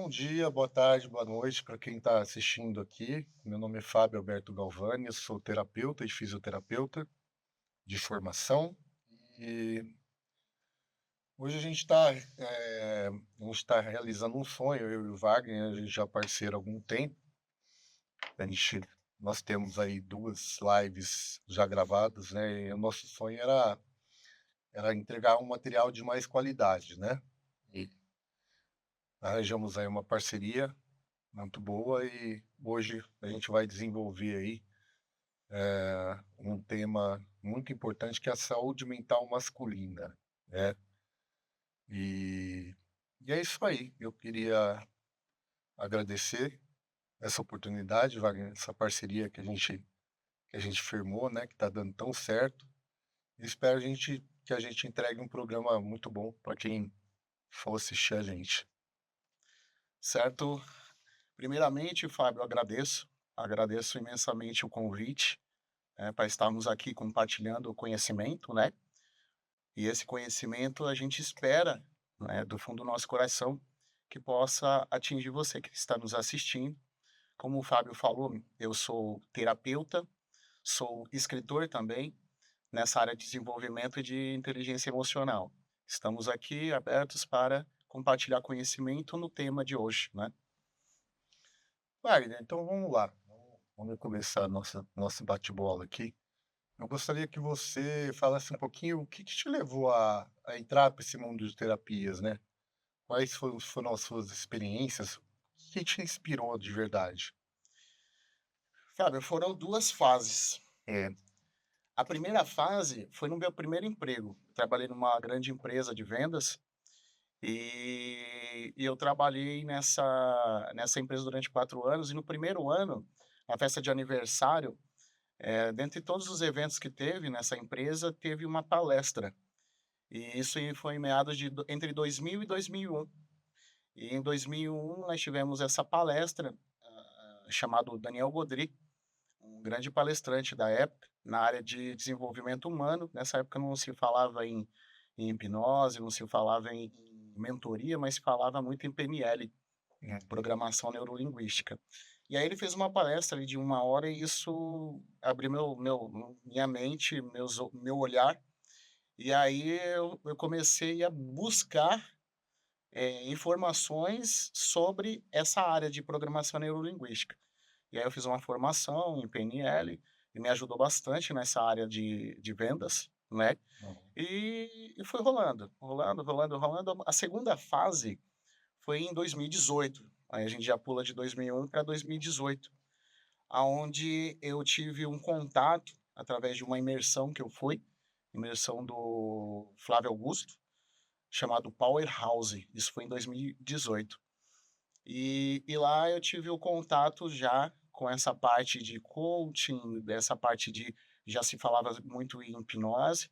Bom dia, boa tarde, boa noite para quem está assistindo aqui. Meu nome é Fábio Alberto Galvani, eu sou terapeuta e fisioterapeuta de formação. E hoje a gente está realizando um sonho, eu e o Wagner, a gente já é parceiro há algum tempo. A gente, nós temos aí duas lives já gravadas, né? E o nosso sonho era entregar um material de mais qualidade, né? E arranjamos aí uma parceria muito boa e hoje a gente vai desenvolver aí um tema muito importante que é a saúde mental masculina, né? E, e é isso aí. Eu queria agradecer essa oportunidade, Wagner, essa parceria que a gente firmou, né? Que está dando tão certo. E espero que a gente entregue um programa muito bom para quem for assistir a gente. Certo? Primeiramente, Fábio, agradeço imensamente o convite, para estarmos aqui compartilhando o conhecimento, né? E esse conhecimento a gente espera, né, do fundo do nosso coração, que possa atingir você que está nos assistindo. Como o Fábio falou, eu sou terapeuta, sou escritor também nessa área de desenvolvimento de inteligência emocional. Estamos aqui abertos para compartilhar conhecimento no tema de hoje, né? Wagner, então vamos lá. Vamos começar nosso bate-bola aqui. Eu gostaria que você falasse um pouquinho o que te levou a entrar para esse mundo de terapias, né? Quais foram as suas experiências? O que te inspirou de verdade? Fábio, foram duas fases. A primeira fase foi no meu primeiro emprego. Trabalhei numa grande empresa de vendas e eu trabalhei nessa empresa durante 4 anos. E no primeiro ano, na festa de aniversário, dentre todos os eventos que teve nessa empresa, teve uma palestra. E isso aí foi em meados entre 2000 e 2001. E em 2001 nós tivemos essa palestra, chamado Daniel Godry, um grande palestrante da época, na área de desenvolvimento humano. Nessa época não se falava em hipnose, não se falava em mentoria, mas se falava muito em PNL, Hum, programação neurolinguística. E aí ele fez uma palestra ali de 1 hora e isso abriu minha mente, meu olhar. E aí eu comecei a buscar informações sobre essa área de programação neurolinguística. E aí eu fiz uma formação em PNL e me ajudou bastante nessa área de vendas, né? não. E foi rolando, rolando, rolando, rolando. A segunda fase foi em 2018. Aí a gente já pula de 2001 para 2018, aonde eu tive um contato através de uma imersão que eu fui, imersão do Flávio Augusto, chamado Powerhouse. Isso foi em 2018. E lá eu tive o contato já com essa parte de coaching, dessa parte de já se falava muito em hipnose,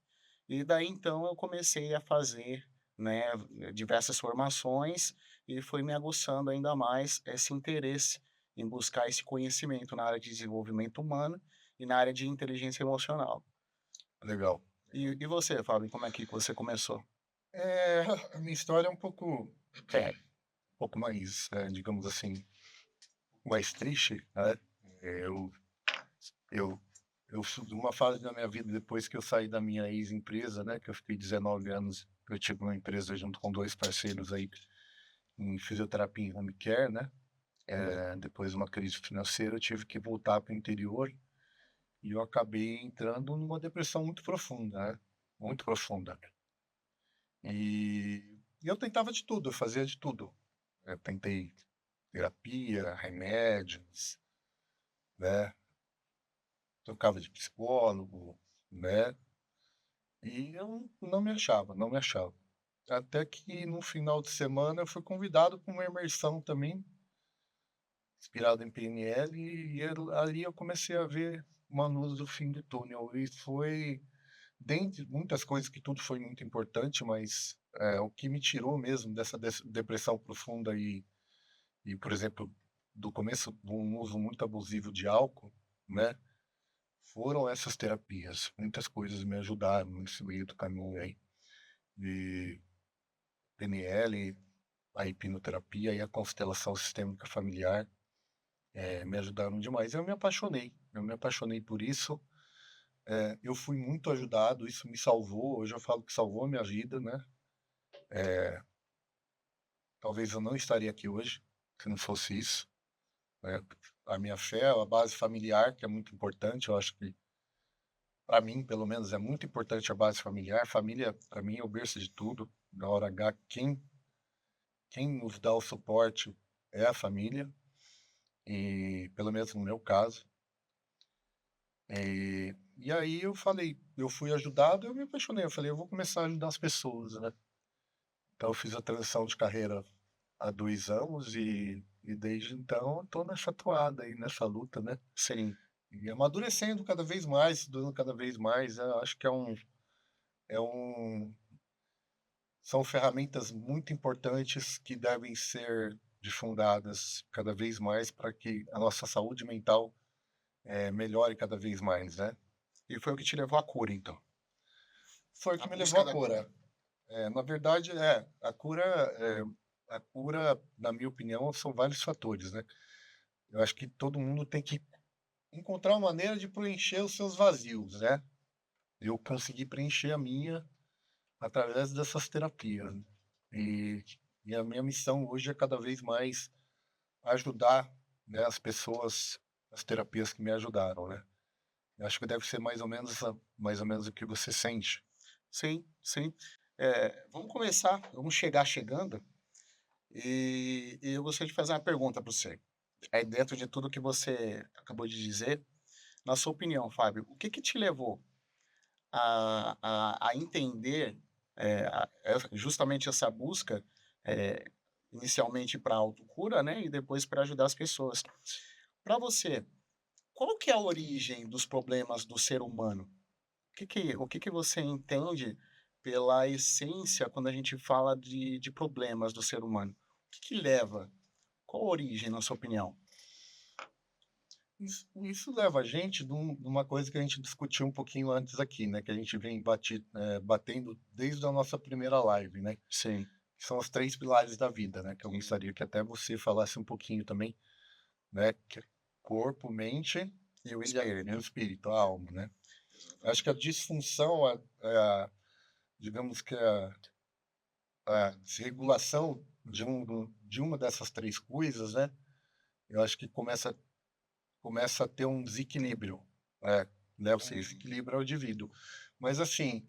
e daí então eu comecei a fazer, né, diversas formações e foi me aguçando ainda mais esse interesse em buscar esse conhecimento na área de desenvolvimento humano e na área de inteligência emocional. Legal. E você, Fábio, como é que você começou? A minha história é um pouco mais, digamos assim, mais triste, né? Eu, eu, eu sou de uma fase da minha vida depois que eu saí da minha ex-empresa, né? Que eu fiquei 19 anos, eu tive uma empresa junto com dois parceiros aí em fisioterapia em home care, né? Depois de uma crise financeira, eu tive que voltar para o interior e eu acabei entrando numa depressão muito profunda, né? Muito profunda. E eu tentava de tudo, eu fazia de tudo. Eu tentei terapia, remédios, né? Trocava de psicólogo, né? E eu não me achava, não me achava. Até que no final de semana eu fui convidado para uma imersão também, inspirado em PNL, ali eu comecei a ver uma luz do fim do túnel. E foi, dentre muitas coisas, que tudo foi muito importante, mas o que me tirou mesmo dessa depressão profunda e, por exemplo, do começo de um uso muito abusivo de álcool, né? Foram essas terapias. Muitas coisas me ajudaram nesse meio do caminho aí. De PNL, a hipnoterapia e a constelação sistêmica familiar me ajudaram demais. Eu me apaixonei por isso. Eu fui muito ajudado, isso me salvou. Hoje eu falo que salvou a minha vida, né? Talvez eu não estaria aqui hoje se não fosse isso, né? A minha fé, a base familiar, que é muito importante. Eu acho que, para mim, pelo menos, é muito importante a base familiar. Família, para mim, é o berço de tudo. Na hora H, quem nos dá o suporte é a família, e pelo menos no meu caso. E aí eu falei, eu fui ajudado, eu me apaixonei. Eu falei, eu vou começar a ajudar as pessoas, né? Então eu fiz a transição de carreira há 2 anos e desde então eu tô nessa toada aí, nessa luta, né? Sim, E amadurecendo cada vez mais, estudando cada vez mais. Eu acho que é um, são ferramentas muito importantes que devem ser difundadas cada vez mais para que a nossa saúde mental melhore cada vez mais, né? e foi o que te levou à cura, então. Foi o A que me levou busca à da cura. cura. Na verdade, a cura, na minha opinião, são vários fatores, né? Eu acho que todo mundo tem que encontrar uma maneira de preencher os seus vazios, né? Eu consegui preencher a minha através dessas terapias. E, e a minha missão hoje é cada vez mais ajudar, né, as pessoas, as terapias que me ajudaram, né? Eu acho que deve ser mais ou menos o que você sente. Sim, sim. Vamos começar, vamos chegar chegando, e eu gostaria de fazer uma pergunta para você. Aí dentro de tudo que você acabou de dizer, na sua opinião, Fábio, o que que te levou a entender, justamente essa busca, eh, inicialmente para autocura, né, e depois para ajudar as pessoas. Para você, qual que é a origem dos problemas do ser humano? O que que você entende pela essência quando a gente fala de problemas do ser humano? O que que leva? Qual a origem, na sua opinião? Isso leva a gente numa coisa que a gente discutiu um pouquinho antes aqui, né? Que a gente vem batendo desde a nossa primeira live, né? Sim, Que são os 3 pilares da vida, né? Que eu gostaria que até você falasse um pouquinho também, né? Que é corpo, mente e o e o espírito. espírito, a alma, né? Eu acho que a Exatamente. disfunção, digamos que a desregulação de uma dessas 3 coisas, né? Eu acho que começa a ter um desequilíbrio, né? Leva esse Uhum. desequilíbrio ao indivíduo. Mas assim,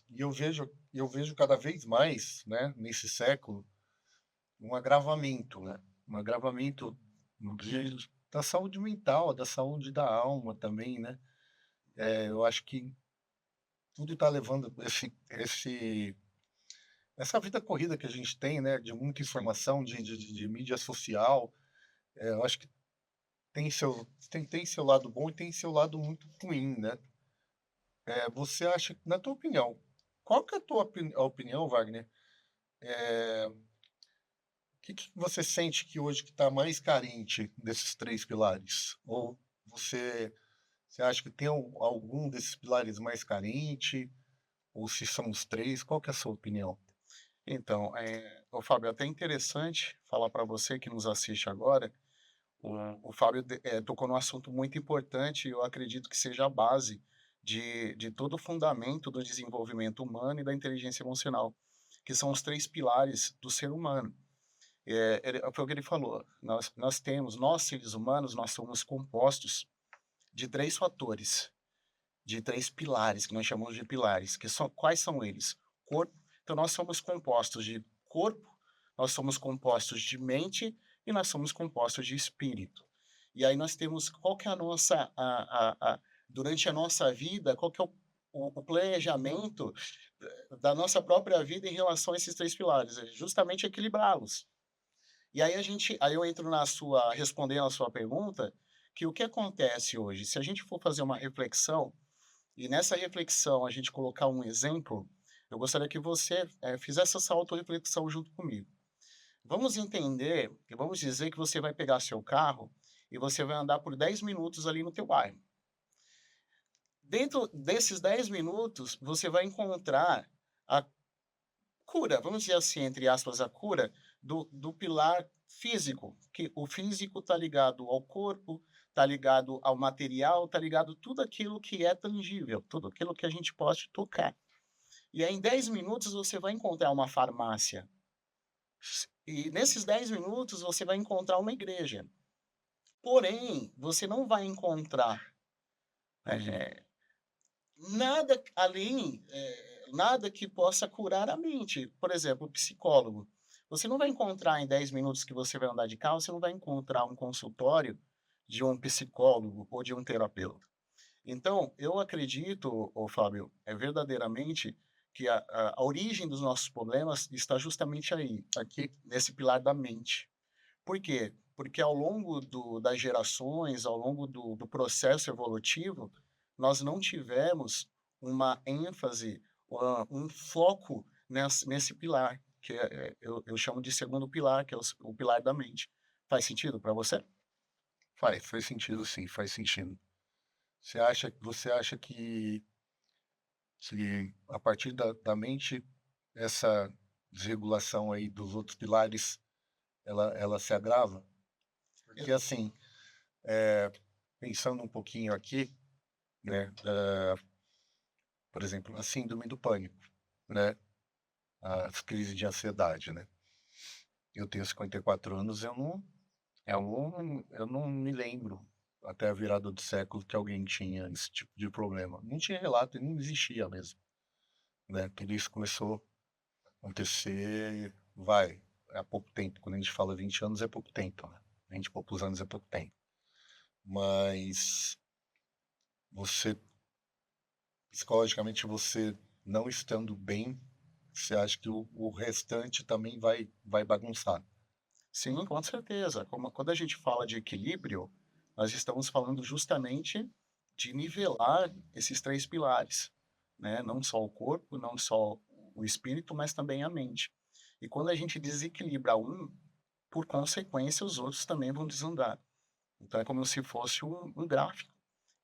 e eu vejo cada vez mais, né, nesse século, um agravamento, né? Um agravamento da saúde mental, da saúde da alma também, né? Eu acho que tudo está levando essa vida corrida que a gente tem, né? De muita Sim. informação, de mídia social. Eu acho que tem seu lado bom e tem seu lado muito ruim, né? Você acha, na tua opinião, qual que é a tua opinião, Wagner? O que você sente que hoje que está mais carente desses 3 pilares? Ou você acha que tem algum desses pilares mais carente? Ou se são os 3? Qual que é a sua opinião? Então, ô Fábio, é até interessante falar para você que nos assiste agora, o Fábio tocou num assunto muito importante e eu acredito que seja a base de todo o fundamento do desenvolvimento humano e da inteligência emocional, que são os 3 pilares do ser humano. Foi o que ele falou, nós seres humanos, nós somos compostos de 3 fatores, de 3 pilares, que nós chamamos de pilares, que são quais são eles? Corpo, então nós somos compostos de corpo, nós somos compostos de mente e nós somos compostos de espírito. E aí nós temos qual que é a nossa durante a nossa vida, qual que é o planejamento da nossa própria vida em relação a esses 3 pilares, é justamente equilibrá-los. E aí eu entro na sua respondendo a sua pergunta, que o que acontece hoje, se a gente for fazer uma reflexão e nessa reflexão a gente colocar um exemplo, eu gostaria que você, fizesse essa autorreflexão junto comigo. Vamos entender e vamos dizer que você vai pegar seu carro e você vai andar por 10 minutos ali no teu bairro. Dentro desses 10 minutos, você vai encontrar a cura, vamos dizer assim, entre aspas, a cura do pilar físico, que o físico está ligado ao corpo, está ligado ao material, está ligado tudo aquilo que é tangível, tudo aquilo que a gente pode tocar. E aí em 10 minutos você vai encontrar uma farmácia, e nesses 10 minutos você vai encontrar uma igreja. Porém, você não vai encontrar, eh, nada além, nada que possa curar a mente. Por exemplo, o psicólogo. Você não vai encontrar em 10 minutos que você vai andar de carro, você não vai encontrar um consultório de um psicólogo ou de um terapeuta. Então, eu acredito, ô Fábio, é verdadeiramente que a origem dos nossos problemas está justamente aí, aqui nesse pilar da mente. Por quê? Porque ao longo das gerações, ao longo do processo evolutivo, nós não tivemos uma ênfase, um foco nesse pilar, que eu chamo de segundo pilar, que é o pilar da mente. Faz sentido para você? Faz sentido sim, faz sentido. Você acha que se a partir da mente, essa desregulação aí dos outros pilares, ela se agrava? Porque E- assim, pensando um pouquinho aqui, né, por exemplo, a síndrome do pânico, né, as crises de ansiedade, né. Eu tenho 54 anos, eu não me lembro, até a virada do século, que alguém tinha esse tipo de problema. Não tinha relato e não existia mesmo, né. Tudo isso começou a acontecer, há pouco tempo. Quando a gente fala 20 anos, é pouco tempo, né. 20 e poucos anos é pouco tempo. Mas você, psicologicamente, você não estando bem, você acha que o restante também vai bagunçar. Sim, com certeza. Quando a gente fala de equilíbrio, nós estamos falando justamente de nivelar esses três pilares, né? Não só o corpo, não só o espírito, mas também a mente. E quando a gente desequilibra um, por consequência, os outros também vão desandar. Então é como se fosse um gráfico.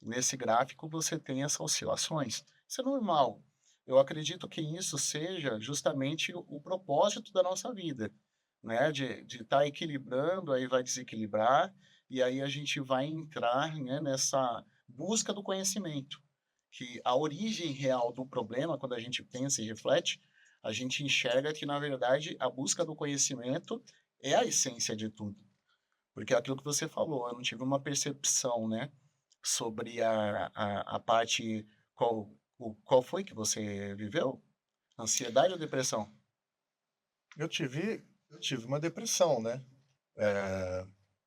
Nesse gráfico você tem essas oscilações. Isso é normal. Eu acredito que isso seja justamente o propósito da nossa vida, né? De estar equilibrando, aí vai desequilibrar, e aí a gente vai entrar, né, nessa busca do conhecimento, que a origem real do problema, quando a gente pensa e reflete, a gente enxerga que, na verdade, a busca do conhecimento é a essência de tudo. Porque é aquilo que você falou, eu não tive uma percepção, né, sobre a parte qual foi que você viveu? Ansiedade ou depressão? Eu tive uma depressão, né?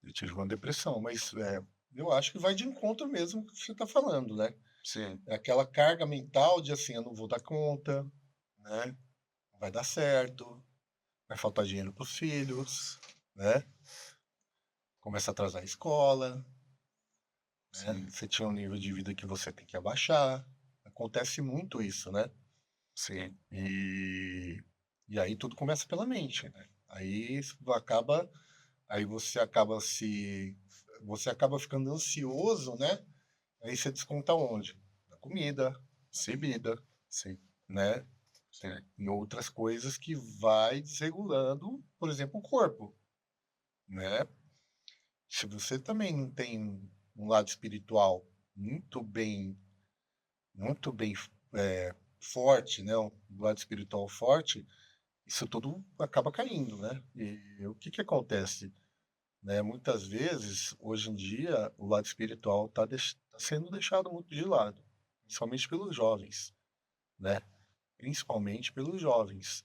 Eu tive uma depressão, mas eu acho que vai de encontro mesmo com o que você está falando, né? Sim, É aquela carga mental de assim, eu não vou dar conta, né? Não vai dar certo, vai faltar dinheiro para os filhos, né? Começa a atrasar a escola, né? sim, Você tinha um nível de vida que você tem que abaixar. Acontece muito isso, né? sim, E, e aí tudo começa pela mente, né? Aí isso acaba, aí você acaba ficando ansioso, né? Aí você desconta onde? Na comida, na sim, bebida, sim, né? sim, Em outras coisas que vai desregulando, por exemplo, o corpo, né? Se você também não tem um lado espiritual muito bem, muito bem forte, né? Um lado espiritual forte, isso tudo acaba caindo, né? E o que que acontece, né? Muitas vezes, hoje em dia, o lado espiritual está sendo deixado muito de lado, principalmente pelos jovens, né? Principalmente pelos jovens.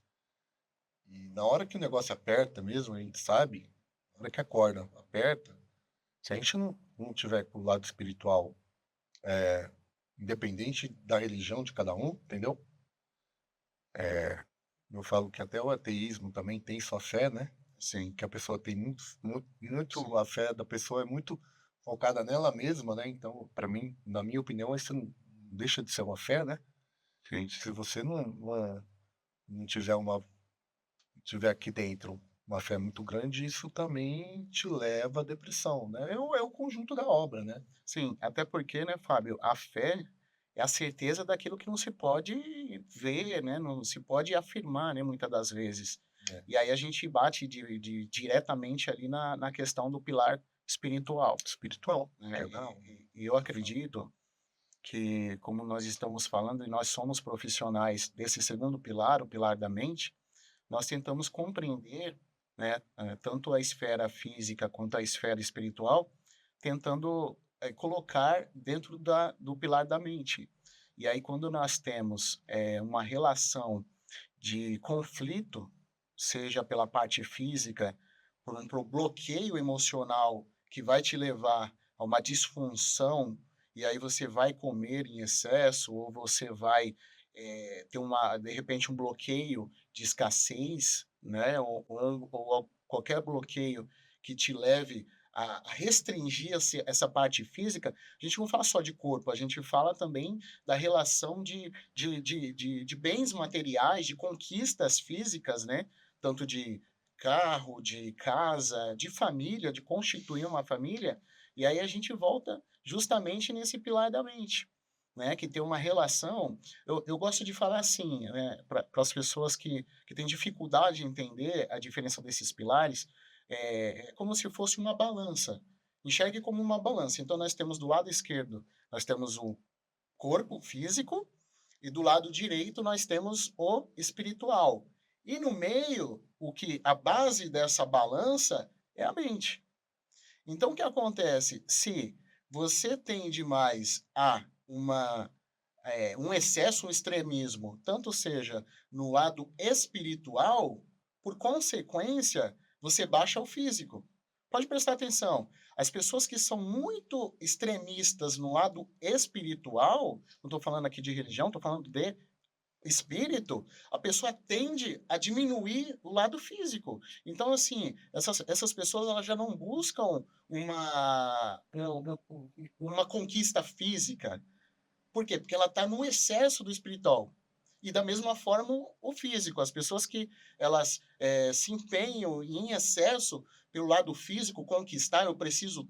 E na hora que o negócio aperta mesmo, a gente sabe, na hora que a corda aperta, se a gente não tiver com o lado espiritual, independente da religião de cada um, entendeu? Eu falo que até o ateísmo também tem sua fé, né? sim, Que a pessoa tem sim, a fé da pessoa é muito focada nela mesma, né? Então, para mim, na minha opinião, isso não deixa de ser uma fé, né? sim. Se você não tiver aqui dentro uma fé muito grande, isso também te leva à depressão, né? É o conjunto da obra, né? Sim, até porque, né, Fábio, a fé é a certeza daquilo que não se pode ver, né, não se pode afirmar, né, muitas das vezes. É, E aí a gente bate diretamente ali na questão do pilar espiritual, espiritual. né? É, não. E eu acredito que, como nós estamos falando, e nós somos profissionais desse segundo pilar, o pilar da mente, nós tentamos compreender, né, tanto a esfera física quanto a esfera espiritual, tentando colocar dentro do pilar da mente. E aí, quando nós temos uma relação de conflito, seja pela parte física, por bloqueio emocional que vai te levar a uma disfunção, e aí você vai comer em excesso, ou você vai ter de repente, um bloqueio de escassez, né? Ou qualquer bloqueio que te leve a restringir essa parte física, a gente não fala só de corpo, a gente fala também da relação de bens materiais, de conquistas físicas, né? Tanto de carro, de casa, de família, de constituir uma família. E aí a gente volta justamente nesse pilar da mente, né? Que tem uma relação. Eu gosto de falar assim, né? Para as pessoas que têm dificuldade em entender a diferença desses pilares, é como se fosse uma balança. Enxergue como uma balança. Então, nós temos do lado esquerdo, nós temos o corpo físico, e do lado direito nós temos o espiritual. E no meio, a base dessa balança é a mente. Então, o que acontece? Se você tende mais a um excesso, um extremismo, tanto seja no lado espiritual, por consequência, você baixa o físico. Pode prestar atenção. As pessoas que são muito extremistas no lado espiritual, não estou falando aqui de religião, estou falando de espírito, a pessoa tende a diminuir o lado físico. Então, assim, essas pessoas elas já não buscam uma conquista física. Por quê? Porque ela está no excesso do espiritual. E da mesma forma o físico. As pessoas que elas se empenham em excesso pelo lado físico, conquistar, eu preciso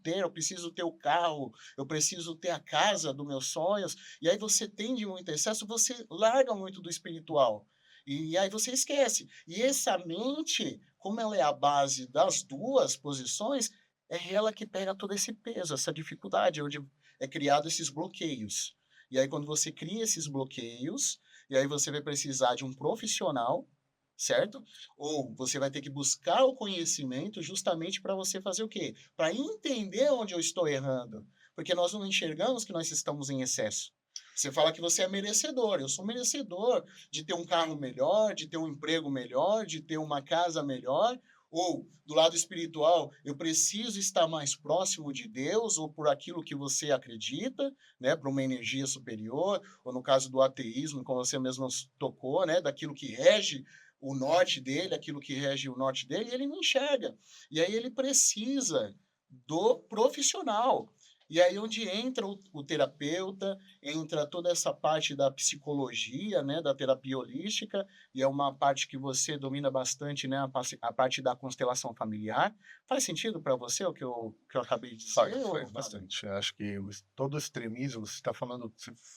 ter o carro, eu preciso ter a casa dos meus sonhos. E aí você tende muito excesso, você larga muito do espiritual. E aí você esquece. E essa mente, como ela é a base das duas posições, é ela que pega todo esse peso, essa dificuldade, onde é criado esses bloqueios. E aí, quando você cria esses bloqueios, e aí você vai precisar de um profissional, certo? Ou você vai ter que buscar o conhecimento justamente para você fazer o quê? Para entender onde eu estou errando. Porque nós não enxergamos que nós estamos em excesso. Você fala que você é merecedor. Eu sou merecedor de ter um carro melhor, de ter um emprego melhor, de ter uma casa melhor. Ou, do lado espiritual, eu preciso estar mais próximo de Deus, ou por aquilo que você acredita, né, para uma energia superior, ou no caso do ateísmo, como você mesmo tocou, né, daquilo que rege o norte dele, aquilo que rege o norte dele, e ele não enxerga. E aí ele precisa do profissional. E aí onde entra o terapeuta, entra toda essa parte da psicologia, né, da terapia holística, e é uma parte que você domina bastante, né, a parte da constelação familiar. Faz sentido para você o que eu acabei de dizer? Faz bastante. Eu acho que todo extremismo, você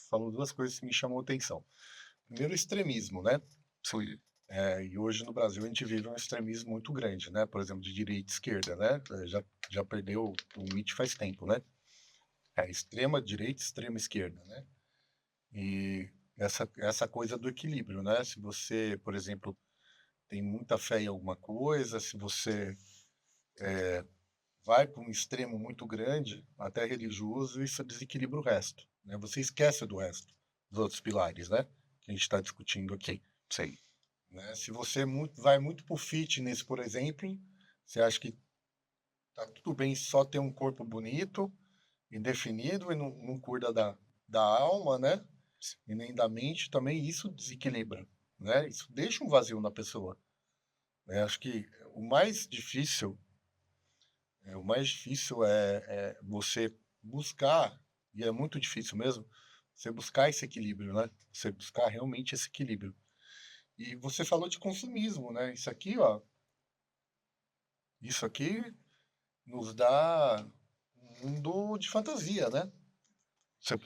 falou duas coisas que me chamam a atenção. Primeiro, o extremismo, né? Sim. E hoje no Brasil a gente vive um extremismo muito grande, né? Por exemplo, de direita e esquerda, né? Já perdeu o limite faz tempo, né? É extrema direita, extrema esquerda, né? E essa coisa do equilíbrio, né? Se você, por exemplo, tem muita fé em alguma coisa, se você vai para um extremo muito grande, até religioso, isso desequilibra o resto, né? Você esquece do resto, dos outros pilares, né? Que a gente está discutindo aqui, Sim. né? Se você vai muito para o fitness, por exemplo, você acha que tá tudo bem só ter um corpo bonito e definido e não cuida da alma, né? E nem da mente, também isso desequilibra, né? Isso deixa um vazio na pessoa, né? Acho que o mais difícil é você buscar, e é muito difícil mesmo, você buscar esse equilíbrio, né? Você buscar realmente esse equilíbrio. E você falou de consumismo, né? Isso aqui nos dá um mundo de fantasia, né? Você-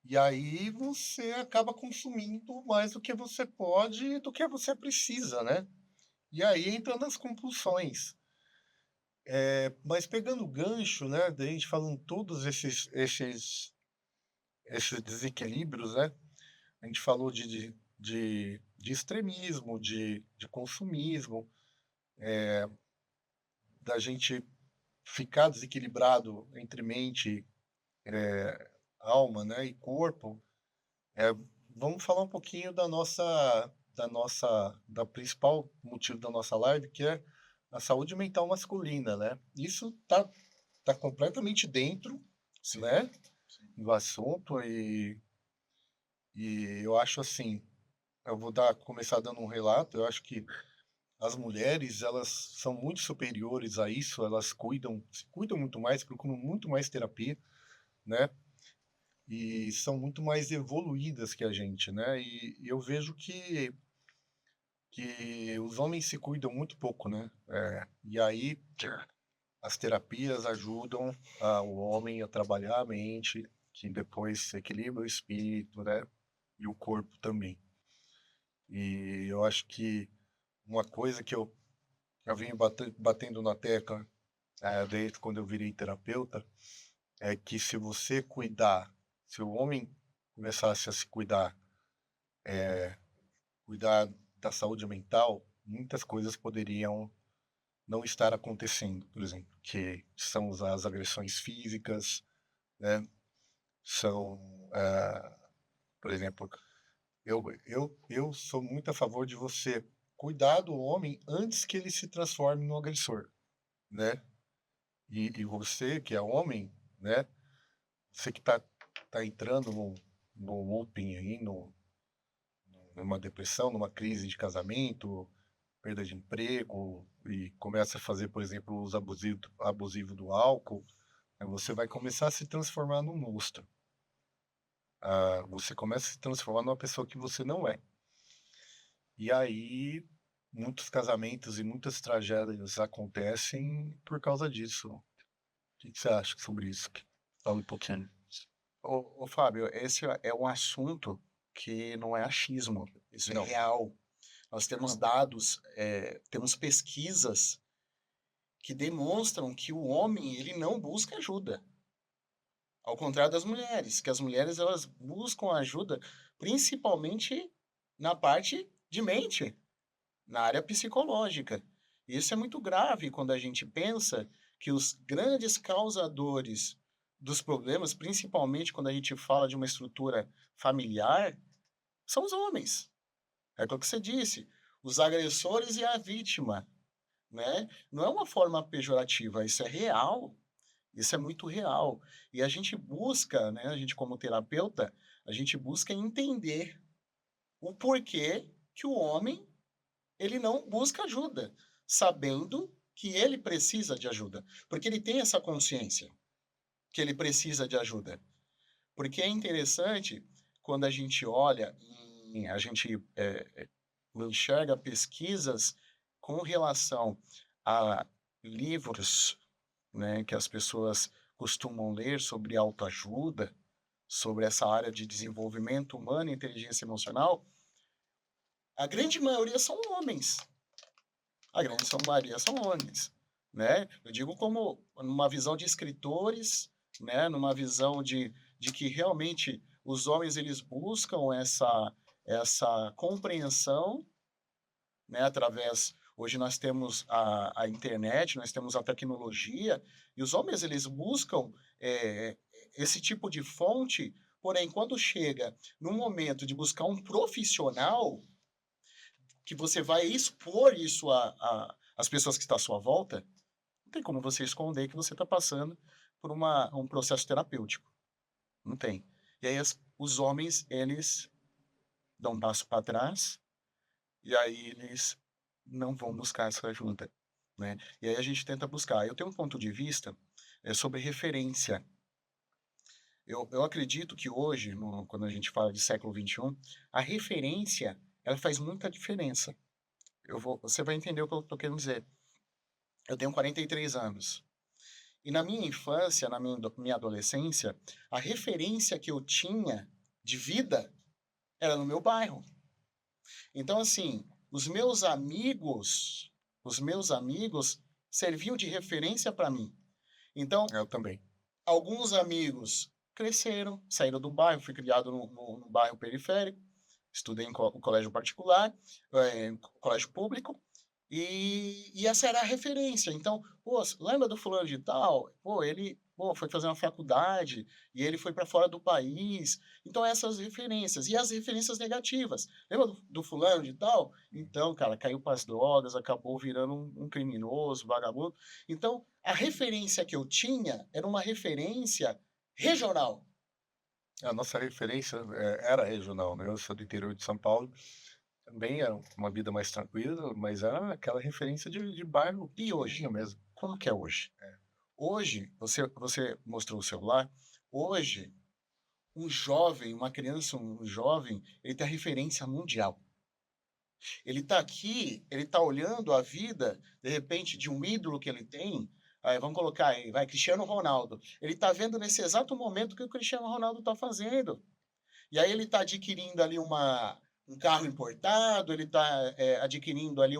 E aí você acaba consumindo mais do que você pode, do que você precisa, né? E aí entra nas compulsões. Mas pegando o gancho, né, da gente falando todos esses desequilíbrios, né? A gente falou de extremismo, de consumismo, da gente ficar desequilibrado entre mente, alma, né, e corpo. É, vamos falar um pouquinho da principal motivo da nossa live, que é a saúde mental masculina, né? Isso tá completamente dentro, Sim, né, sim. do assunto e eu acho assim, eu vou começar dando um relato. Eu acho que as mulheres, elas são muito superiores a isso, elas se cuidam muito mais, procuram muito mais terapia, né? E são muito mais evoluídas que a gente, né? E eu vejo que os homens se cuidam muito pouco, né? E aí as terapias ajudam o homem a trabalhar a mente, que depois equilibra o espírito, né? E o corpo também. E eu acho que uma coisa que eu venho batendo na tecla, desde quando eu virei terapeuta, é que se você cuidar, se o homem começasse a se cuidar da saúde mental, muitas coisas poderiam não estar acontecendo, por exemplo, que são as agressões físicas, né? São, por exemplo, eu sou muito a favor de você cuidar do homem antes que ele se transforme no agressor, né? E você, que é homem, né? Você que tá entrando no looping aí, numa depressão, numa crise de casamento, perda de emprego, e começa a fazer, por exemplo, o uso abusivo do álcool, aí você vai começar a se transformar num monstro. Você começa a se transformar numa pessoa que você não é. E aí, muitos casamentos e muitas tragédias acontecem por causa disso. O que você acha sobre isso? Fala um pouquinho. Ô, Fábio, esse é um assunto que não é achismo, isso é Não. real. Nós temos dados, temos pesquisas que demonstram que o homem ele não busca ajuda, ao contrário das mulheres, que as mulheres elas buscam ajuda principalmente na parte de mente, na área psicológica. Isso é muito grave quando a gente pensa que os grandes causadores dos problemas, principalmente quando a gente fala de uma estrutura familiar, são os homens. É aquilo que você disse, os agressores e a vítima, né? Não é uma forma pejorativa, isso é real, isso é muito real. E a gente busca, né, a gente como terapeuta, a gente busca entender o porquê que o homem ele não busca ajuda, sabendo que ele precisa de ajuda, porque ele tem essa consciência que ele precisa de ajuda. Porque é interessante quando a gente olha, a gente enxerga pesquisas com relação a livros, né, que as pessoas costumam ler sobre autoajuda, sobre essa área de desenvolvimento humano e inteligência emocional, a grande maioria são homens. A grande maioria são homens, né? Eu digo como numa visão de escritores, né? Numa visão de que realmente os homens eles buscam essa compreensão, né? Através hoje nós temos a internet, nós temos a tecnologia e os homens eles buscam esse tipo de fonte. Porém, quando chega no momento de buscar um profissional que você vai expor isso às pessoas que estão à sua volta, não tem como você esconder que você está passando por um processo terapêutico. Não tem. E aí os homens, eles dão um passo para trás e aí eles não vão buscar essa ajuda, né? E aí a gente tenta buscar. Eu tenho um ponto de vista sobre referência. Eu acredito que hoje, quando a gente fala de século XXI, a referência ela faz muita diferença. Você vai entender o que eu estou querendo dizer. Eu tenho 43 anos. E na minha infância, na minha adolescência, a referência que eu tinha de vida era no meu bairro. Então, assim, Os os meus amigos serviam de referência para mim. Então, Eu também. alguns amigos cresceram, saíram do bairro, fui criado no bairro periférico, estudei em colégio particular, colégio público, e essa era a referência. Então, pô, lembra do fulano de tal? Pô, ele foi fazer uma faculdade e ele foi para fora do país. Então, essas referências. E as referências negativas. Lembra do fulano de tal? Então, cara, caiu para as drogas, acabou virando um criminoso, vagabundo. Então, a referência que eu tinha era uma referência regional. A nossa referência era regional, né? Eu sou do interior de São Paulo, também era uma vida mais tranquila, mas era aquela referência de bairro E hoje? pequenininho mesmo. Como que é hoje? Hoje, você mostrou o celular, hoje, um jovem, uma criança, um jovem, ele tem a referência mundial. Ele está aqui, ele está olhando a vida, de repente, de um ídolo que ele tem, vamos colocar aí, vai, Cristiano Ronaldo. Ele está vendo nesse exato momento o que o Cristiano Ronaldo está fazendo. E aí ele está adquirindo ali um carro importado, ele está adquirindo ali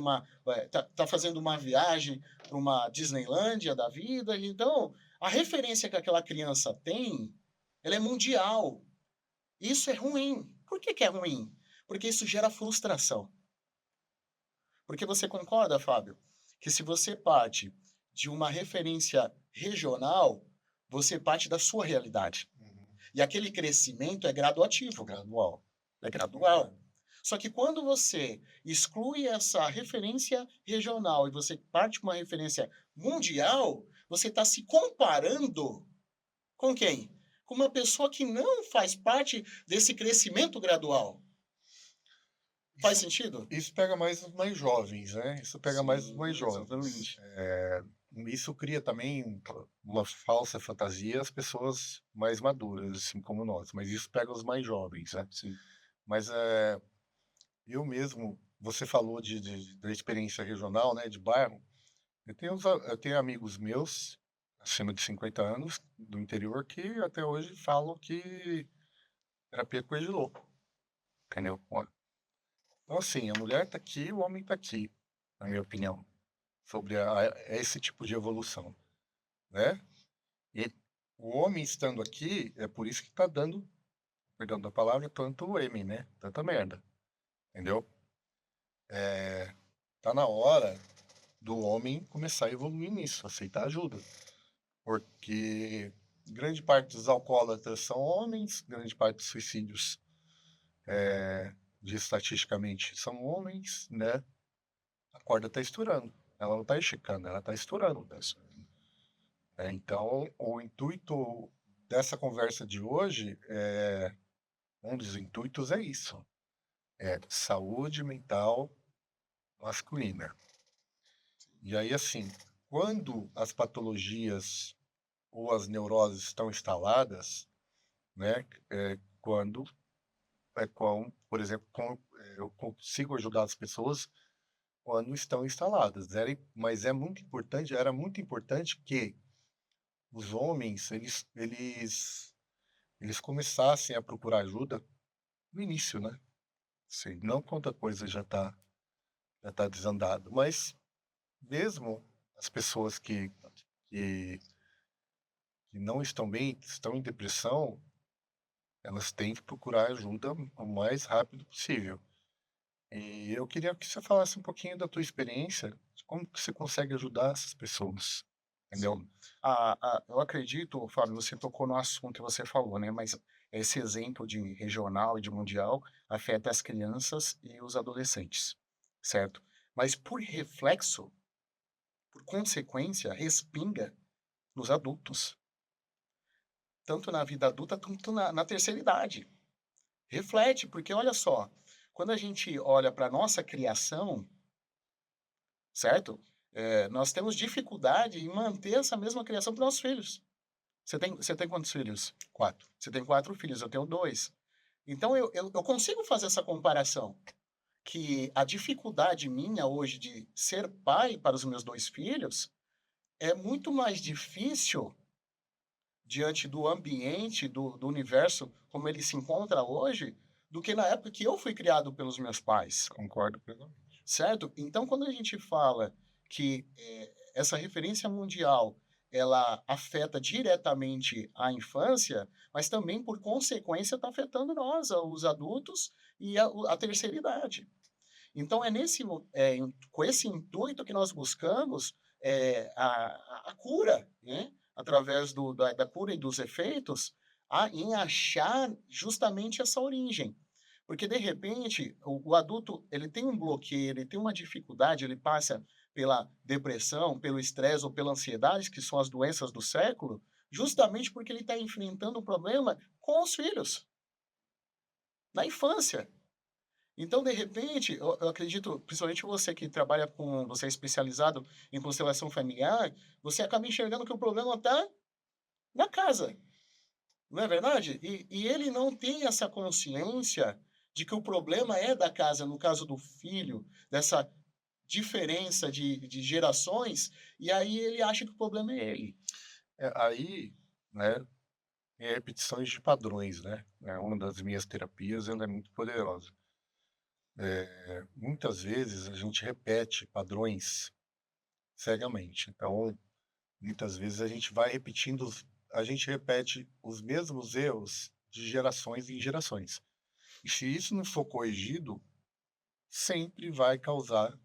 tá fazendo uma viagem para uma Disneylândia da vida. Então, a referência que aquela criança tem, ela é mundial. Isso é ruim. Por que que é ruim? Porque isso gera frustração. Porque você concorda, Fábio, que se você parte de uma referência regional, você parte da sua realidade. Uhum. E aquele crescimento é graduativo. Gradual. É gradual. Só que quando você exclui essa referência regional e você parte para uma referência mundial, você está se comparando com quem? Com uma pessoa que não faz parte desse crescimento gradual. Faz sentido? Isso pega mais os mais jovens, né? Isso pega mais os mais jovens. Exatamente. Isso cria também uma falsa fantasia às pessoas mais maduras, assim como nós. Mas isso pega os mais jovens, né? Sim. Mas eu mesmo, você falou da experiência regional, né? De bairro. Eu tenho amigos meus, acima de 50 anos, do interior, que até hoje falam que terapia é coisa de louco. Entendeu? Então, assim, a mulher tá aqui, o homem tá aqui, na minha opinião, sobre esse tipo de evolução, né? E o homem estando aqui, é por isso que tá dando, perdão da palavra, tanto M, né? Tanta merda, entendeu? Tá na hora do homem começar a evoluir nisso, aceitar ajuda. Porque grande parte dos alcoólatras são homens, grande parte dos suicídios, estatisticamente, são homens, né? A corda tá estourando. Ela não tá esticando, ela tá estourando. Então, o intuito dessa conversa de hoje, um dos intuitos é isso. É saúde mental masculina. E aí, assim, quando as patologias ou as neuroses estão instaladas, né? Quando, por exemplo, eu consigo ajudar as pessoas quando estão instaladas. Mas era muito importante que os homens, eles começassem a procurar ajuda no início, né? Sim. Não quando a coisa já tá desandado, mas mesmo as pessoas que, que não estão bem, que estão em depressão, elas têm que procurar ajuda o mais rápido possível. E eu queria que você falasse um pouquinho da tua experiência, de como que você consegue ajudar essas pessoas, entendeu? Sim. Eu acredito, Fábio, você tocou no assunto que você falou, né? Mas esse exemplo de regional e de mundial afeta as crianças e os adolescentes, certo? Mas por reflexo, por consequência, respinga nos adultos, tanto na vida adulta quanto na terceira idade. Reflete, porque olha só, quando a gente olha para a nossa criação, certo? Nós temos dificuldade em manter essa mesma criação para os nossos filhos. Você tem quantos filhos? 4. Você tem 4 filhos, eu tenho 2. Então eu consigo fazer essa comparação, que a dificuldade minha hoje de ser pai para os meus 2 filhos é muito mais difícil diante do ambiente, do universo como ele se encontra hoje, do que na época que eu fui criado pelos meus pais. Concordo plenamente. certo? Então, quando a gente fala que essa referência mundial ela afeta diretamente a infância, mas também, por consequência, está afetando nós, os adultos e a terceira idade. Então, é com esse intuito que nós buscamos a cura, né? Através da cura e dos efeitos, em achar justamente essa origem. Porque, de repente, o adulto ele tem um bloqueio, ele tem uma dificuldade, ele passa pela depressão, pelo estresse ou pela ansiedade, que são as doenças do século, justamente porque ele está enfrentando um problema com os filhos, na infância. Então, de repente, eu acredito, principalmente você que trabalha você é especializado em constelação familiar, você acaba enxergando que o problema está na casa, não é verdade? E ele não tem essa consciência de que o problema é da casa, no caso do filho, dessa diferença de gerações, e aí ele acha que o problema é ele. Aí, né, é repetições de padrões, né? Uma das minhas terapias, ela é muito poderosa. Muitas vezes a gente repete padrões cegamente. Então, muitas vezes a gente vai repetindo, a gente repete os mesmos erros de gerações em gerações. E se isso não for corrigido, sempre vai causar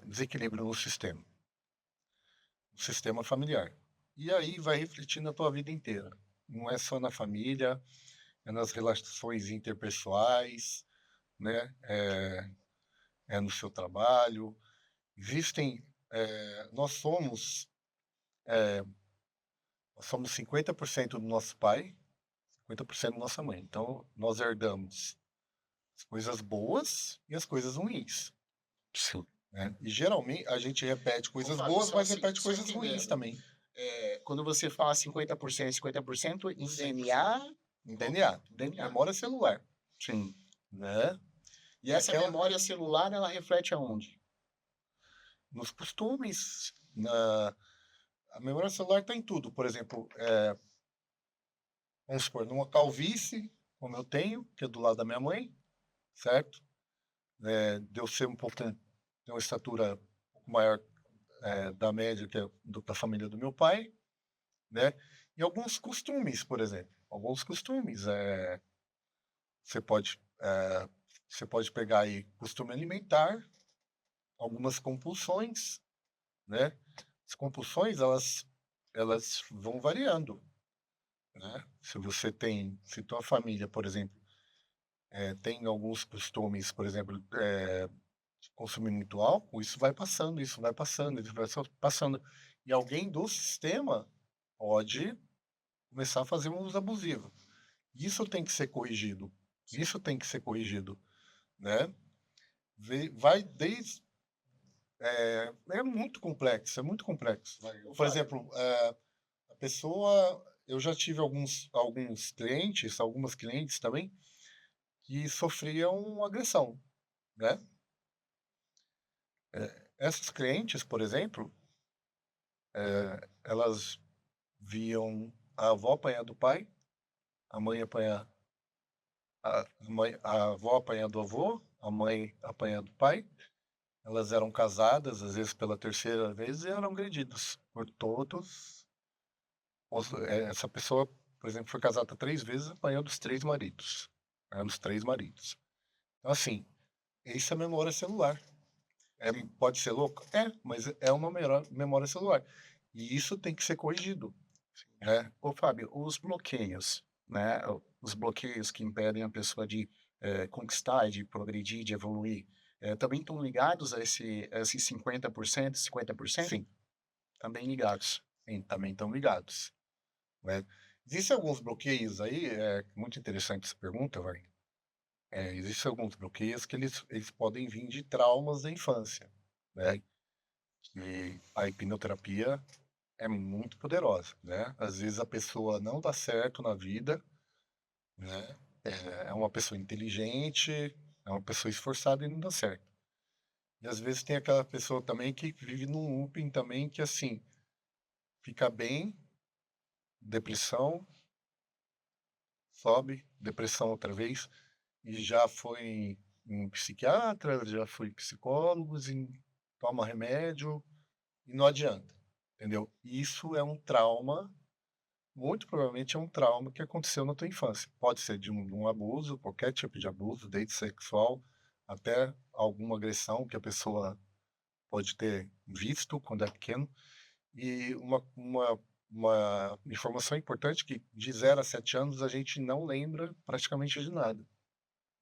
desequilíbrio no sistema familiar. E aí vai refletir na tua vida inteira. Não é só na família, é nas relações interpessoais, né? É no seu trabalho. Existem, nós somos, nós somos 50% do nosso pai, 50% da nossa mãe. Então, nós herdamos as coisas boas e as coisas ruins, Sim. né? E geralmente a gente repete Ô, coisas Fábio, boas, só, mas repete só coisas ruins entendendo. também, Quando você fala 50%, 50% em DNA, em DNA, DNA. memória celular, Sim. né? E E essa aquela memória celular, ela reflete aonde? nos costumes, a memória celular está em tudo. Por exemplo, vamos supor, numa calvície, como eu tenho, que é do lado da minha mãe, certo? De eu ser um pouco, ter uma estatura um pouco maior da média que é da família do meu pai, né? E alguns costumes, por exemplo. Alguns costumes. Você pode, você pode pegar aí costume alimentar, algumas compulsões, né? As compulsões, elas vão variando, né? Se tua família, por exemplo, tem alguns costumes, por exemplo, de consumir muito álcool, isso vai passando, isso vai passando. E alguém do sistema pode começar a fazer um uso abusivo. Isso tem que ser corrigido. Isso tem que ser corrigido, né? Vai desde é muito complexo, é muito complexo. Por exemplo, a pessoa, eu já tive alguns clientes, algumas clientes também, que sofriam agressão, né? Essas clientes, por exemplo, elas viam a avó apanhar do pai, a mãe apanhar, a avó apanhar do avô, a mãe apanhar do pai. Elas eram casadas, às vezes pela terceira vez, e eram agredidas por todos. Essa pessoa, por exemplo, foi casada 3 vezes, apanhou dos 3 maridos. Dos 3 maridos. Então, assim, isso é memória celular. Sim. Pode ser louco? Mas é uma memória celular. E isso tem que ser corrigido, né? Ô, Fábio, os bloqueios, né? Os bloqueios que impedem a pessoa de conquistar, de progredir, de evoluir, também estão ligados a esses 50%, 50%? Sim, Também ligados. sim, também estão ligados, né? Existem alguns bloqueios aí, muito interessante essa pergunta, vai. Existem alguns bloqueios que eles podem vir de traumas da infância, né? E a hipnoterapia é muito poderosa, né? Às vezes a pessoa não dá certo na vida, né? É uma pessoa inteligente, é uma pessoa esforçada e não dá certo. E às vezes tem aquela pessoa também que vive num looping também que assim, fica bem, depressão, sobe, depressão outra vez, e já foi em psiquiatra, já fui em psicólogos, toma remédio e não adianta, entendeu? Isso é um trauma, muito provavelmente é um trauma que aconteceu na tua infância. Pode ser de um abuso, qualquer tipo de abuso, desde sexual até alguma agressão que a pessoa pode ter visto quando é pequeno. E uma informação importante que de 0 a 7 anos a gente não lembra praticamente de nada.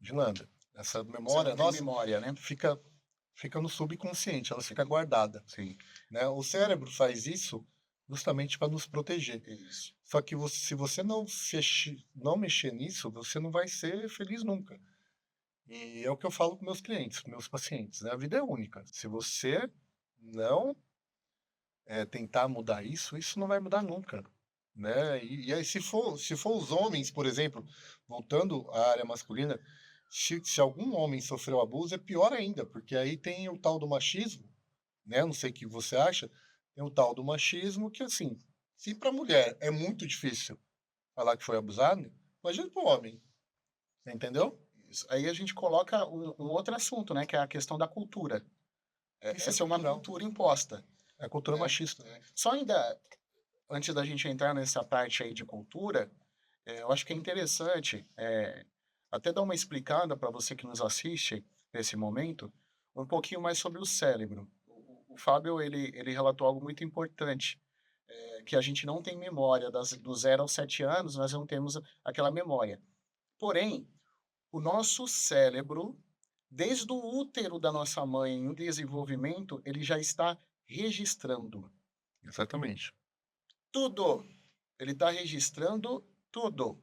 De nada. Essa Você memória não tem nossa memória, né? fica no subconsciente, ela fica guardada, Sim, né? O cérebro faz isso justamente para nos proteger. isso. Só que se você não mexer nisso, você não vai ser feliz nunca. E é o que eu falo com meus clientes, com meus pacientes, né? A vida é única. Se você não tentar mudar isso, isso não vai mudar nunca, né? E aí, se for os homens, por exemplo, voltando à área masculina, se algum homem sofreu abuso, é pior ainda, porque aí tem o tal do machismo, né? Não sei o que você acha, tem o tal do machismo que, assim, se para mulher é muito difícil falar que foi abusado, imagina para o homem, entendeu? Isso. Aí a gente coloca um outro assunto, né? Que é a questão da cultura. Isso é Essa é uma cultural, cultura imposta, é cultura né? machista. Só ainda, antes da gente entrar nessa parte aí de cultura, eu acho que é interessante até dar uma explicada para você que nos assiste nesse momento, um pouquinho mais sobre o cérebro. O Fábio, ele relatou algo muito importante, que a gente não tem memória do 0 aos 7 anos, nós não temos aquela memória. Porém, o nosso cérebro, desde o útero da nossa mãe, em desenvolvimento, ele já está registrando Exatamente. tudo. Ele está registrando tudo.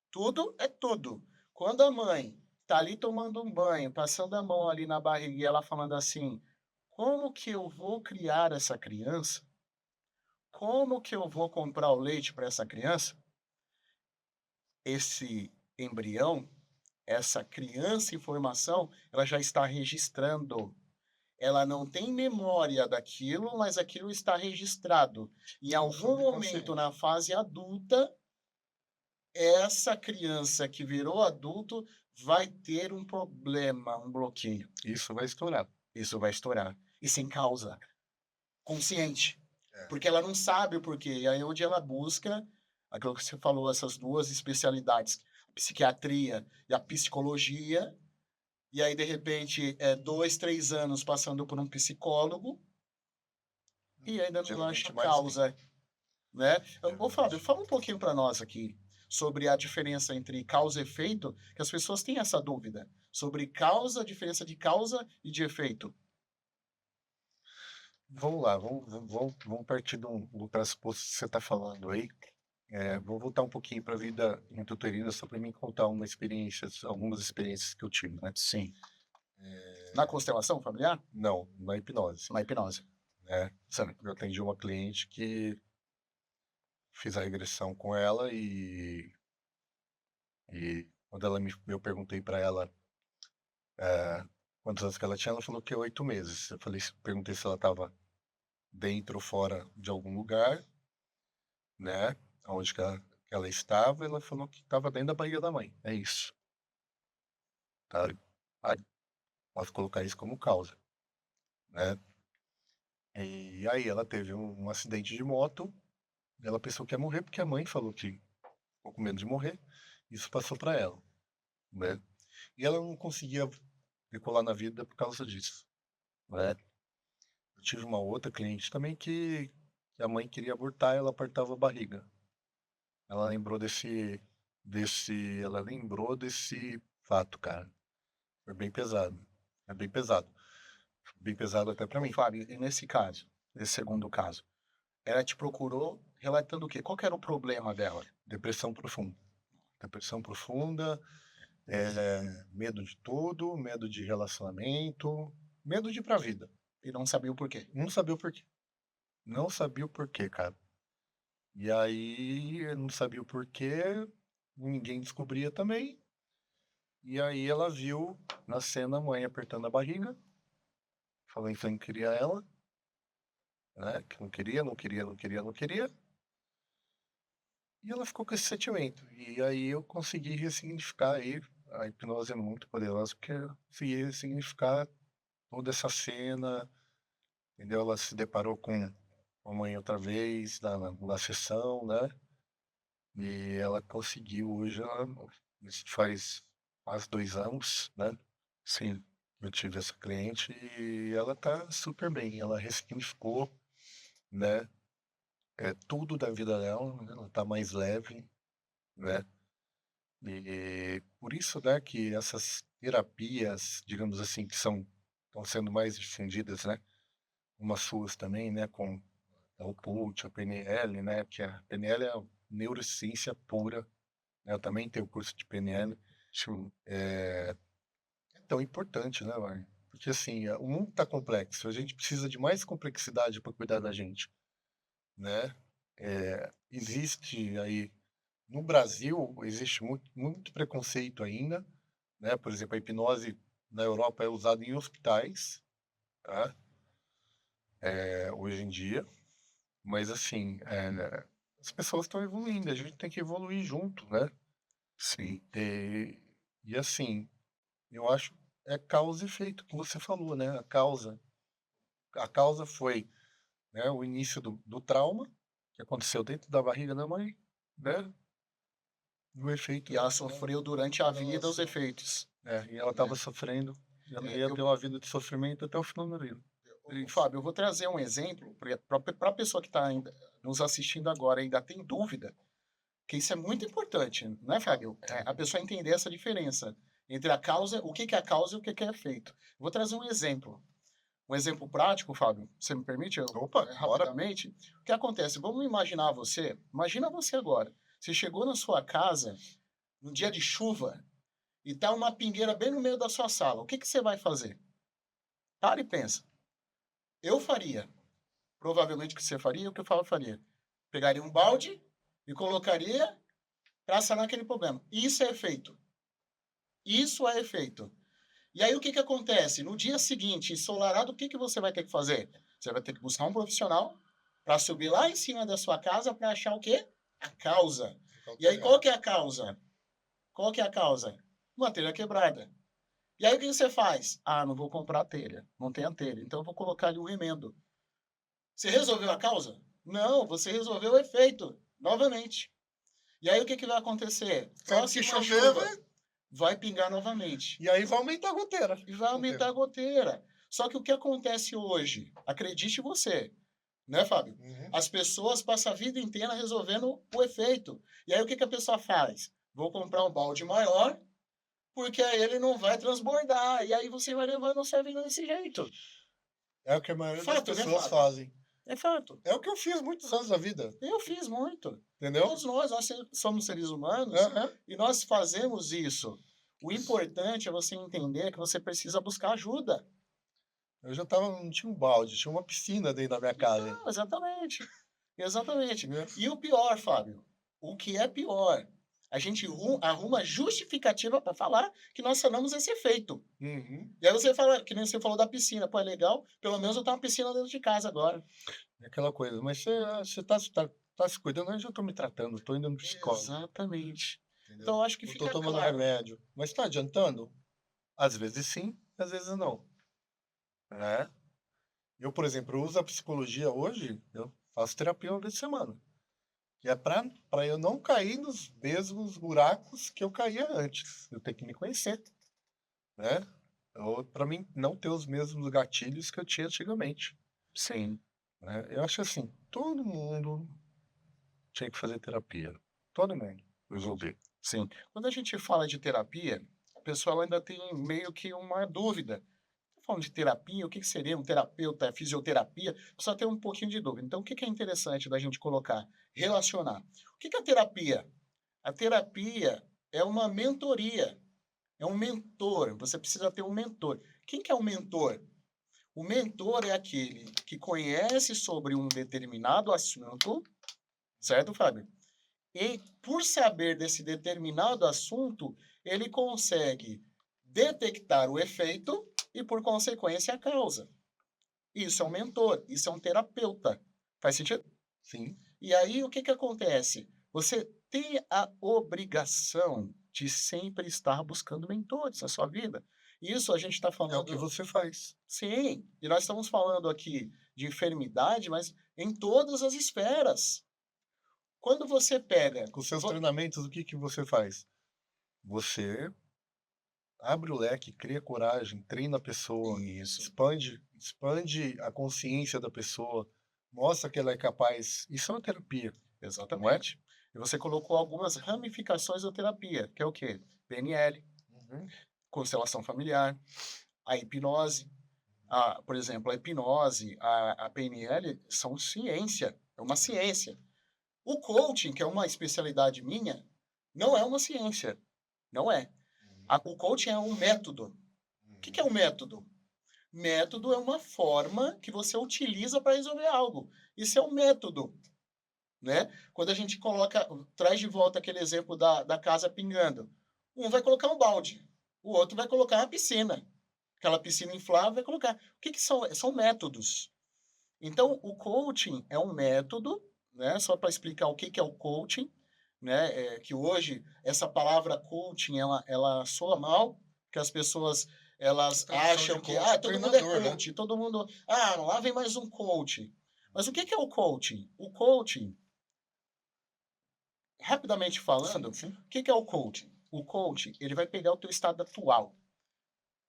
Tudo é tudo. Quando a mãe está ali tomando um banho, passando a mão ali na barriga e ela falando assim: como que eu vou criar essa criança? Como que eu vou comprar o leite para essa criança? Esse embrião, essa criança em formação, ela já está registrando. Ela não tem memória daquilo, mas aquilo está registrado. Em algum momento na fase adulta, essa criança que virou adulto vai ter um problema, um bloqueio. Isso vai estourar. Isso vai estourar. E sem causa, consciente. É. Porque ela não sabe o porquê. E aí é onde ela busca aquilo que você falou, essas duas especialidades, a psiquiatria e a psicologia. E aí, de repente, 2, 3 anos passando por um psicólogo e ainda não acha Geralmente a mais tempo. causa, né? Ô, Fábio, Geralmente. fala um pouquinho para nós aqui sobre a diferença entre causa e efeito, que as pessoas têm essa dúvida sobre causa, a diferença de causa e de efeito. Vamos lá, vamos partir do pressuposto que você está falando aí. Vou voltar um pouquinho para a vida intrauterina só para me contar algumas experiências que eu tive, né? Sim. Na constelação familiar? Não, na hipnose, Na hipnose. né? Eu atendi uma cliente que fiz a regressão com ela e quando eu perguntei para ela quantos anos que ela tinha, ela falou que 8 meses. Perguntei se ela estava dentro ou fora de algum lugar, né? Onde que ela estava, ela falou que estava dentro da barriga da mãe. É isso, tá? Aí, posso colocar isso como causa, né? E aí ela teve um acidente de moto, ela pensou que ia morrer porque a mãe falou que ficou com medo de morrer. Isso passou para ela, né? E ela não conseguia decolar na vida por causa disso, né? Eu tive uma outra cliente também que a mãe queria abortar, ela apertava a barriga. Ela lembrou desse fato, cara. Foi bem pesado. É bem pesado. Bem pesado até pra Ô, mim. Fábio, e nesse caso, nesse segundo caso, ela te procurou relatando o quê? Qual que era o problema dela? Depressão profunda. Depressão profunda, medo de tudo, medo de relacionamento, medo de ir pra vida. E não sabia o porquê. Não sabia o porquê. Não sabia o porquê, cara. E aí, eu não sabia o porquê, ninguém descobria também. E aí ela viu na cena a mãe apertando a barriga, falando que não queria ela, né? Que não queria, não queria, não queria, não queria. E ela ficou com esse sentimento. E aí eu consegui ressignificar aí a hipnose é muito poderosa, porque se ia significar toda essa cena, entendeu? Ela se deparou com a mãe outra vez na sessão, né? E ela conseguiu hoje, isso faz quase 2 anos, né? Sim, eu tive essa cliente e ela tá super bem. Ela ressignificou, né? Tudo da vida dela, né, ela tá mais leve, né? E por isso, né, que essas terapias, digamos assim, que estão sendo mais difundidas, né? Umas suas também, né? Com o coach, a PNL, né? Que a PNL é a neurociência pura, né? Eu também tenho curso de PNL. Show. É tão importante, né, Wagner? Porque assim, o mundo tá complexo, a gente precisa de mais complexidade para cuidar da gente, né? Existe aí, no Brasil, existe muito preconceito ainda, né? Por exemplo, a hipnose na Europa é usada em hospitais, tá? Hoje em dia, mas assim, as pessoas estão evoluindo, a gente tem que evoluir junto, né? Sim. E assim, eu acho é causa e efeito que você falou, né? A causa foi, né, o início do trauma que aconteceu dentro da barriga da mãe, né? E o efeito, E ela né, sofreu durante a vida os nossa, efeitos. e ela estava sofrendo, e ela ia Eu, ter uma vida de sofrimento até o final da vida. Fábio, eu vou trazer um exemplo para a pessoa que está nos assistindo agora e ainda tem dúvida, que isso é muito importante, né, Fábio? A pessoa entender essa diferença entre a causa, o que que é a causa e o que que é efeito. Vou trazer um exemplo prático, Fábio, você me permite? Opa, bora. Rapidamente. O que acontece? Vamos imaginar imagina você agora, você chegou na sua casa num dia de chuva e tá uma pingueira bem no meio da sua sala. O que que você vai fazer? Para e pensa. Eu faria. Provavelmente o que você faria, o que eu faria. Pegaria um balde e colocaria para sanar aquele problema. Isso é efeito. Isso é efeito. E aí o que que acontece? No dia seguinte, ensolarado, o que que você vai ter que fazer? Você vai ter que buscar um profissional para subir lá em cima da sua casa para achar o quê? A causa. E aí qual que é a causa? Qual que é a causa? Uma telha quebrada. E aí o que você faz? Ah, não vou comprar a telha. Não tem a telha. Então eu vou colocar ali um remendo. Você resolveu a causa? Não, você resolveu o efeito. Novamente. E aí o que que vai acontecer? Se Próxima chover, chuva, vai pingar novamente. e aí vai aumentar a goteira. E vai aumentar a goteira. Só que o que acontece hoje? Acredite você, né, Fábio? Uhum. As pessoas passam a vida inteira resolvendo o efeito. E aí o que que a pessoa faz? Vou comprar um balde maior, porque aí ele não vai transbordar. E aí você vai levando a sua vida desse jeito. É o que a maioria das Fato, né, pessoas Fábio? fazem. É fato. É o que eu fiz muitos anos da vida, Eu fiz muito. entendeu? Todos nós somos seres humanos Aham. e nós fazemos isso. O importante é você entender que você precisa buscar ajuda. Eu já tava, não tinha um balde, tinha uma piscina dentro da minha casa. Não, exatamente. Exatamente. Né? E o pior, Fábio, o que é pior? A gente arruma justificativa para falar que nós sanamos esse efeito. Uhum. E aí você fala, que nem você falou da piscina, pô, é legal, pelo menos eu tenho uma piscina dentro de casa agora. É aquela coisa, mas você tá se cuidando, eu já tô me tratando, tô indo no psicólogo, Exatamente. entendeu? Então, eu acho que Eu tô fica tomando claro. remédio, mas tá adiantando? Às vezes sim, às vezes não, né? Eu, por exemplo, eu uso a psicologia hoje, eu faço terapia uma vez por semana, que é para eu não cair nos mesmos buracos que eu caía antes. Eu tenho que me conhecer, né? Para mim não ter os mesmos gatilhos que eu tinha antigamente, Sim. né? Eu acho assim, todo mundo tinha que fazer terapia. Todo mundo. Resolver. Sim. Quando a gente fala de terapia, o pessoal ainda tem meio que uma dúvida. Tá falando de terapia, o que que seria um terapeuta, fisioterapia? O pessoal tem um pouquinho de dúvida. Então, o que que é interessante da gente colocar? Relacionar. O que que é terapia? A terapia é uma mentoria, é um mentor. Você precisa ter um mentor. Quem que é o mentor? O mentor é aquele que conhece sobre um determinado assunto, certo, Fábio? E por saber desse determinado assunto, ele consegue detectar o efeito e, por consequência, a causa. Isso é um mentor, isso é um terapeuta. Faz sentido? Sim. E aí, o que que acontece? Você tem a obrigação de sempre estar buscando mentores na sua vida. Isso a gente está É o que falando, você faz. sim, e nós estamos falando aqui de enfermidade, mas em todas as esferas. Quando você pega, Com seus vo treinamentos, o que que você faz? Você abre o leque, cria coragem, treina a pessoa, isso, expande a consciência da pessoa, mostra que ela é capaz. Isso é uma terapia, não é? exatamente. E você colocou algumas ramificações da terapia, que é o quê? PNL, Uhum. constelação familiar, a hipnose. Por exemplo, a hipnose, a PNL são ciência, é uma ciência. O coaching, que é uma especialidade minha, não é uma ciência, não é. O coaching é um método. O que é um método? Método é uma forma que você utiliza para resolver algo. Isso é um método, né? Quando a gente traz de volta aquele exemplo da casa pingando. Um vai colocar um balde, o outro vai colocar uma piscina. Aquela piscina inflável vai colocar. O que são? São métodos. Então, o coaching é um método, né? Só para explicar o que é o coaching, né? Que hoje essa palavra coaching ela soa mal, que as pessoas elas Tradução de acham que coach é todo mundo é treinador, né? coach, todo mundo lá vem mais um coach. Mas o que é o coaching? O coaching, rapidamente falando, Sim, sim. o que é o coaching? O coaching ele vai pegar o teu estado atual.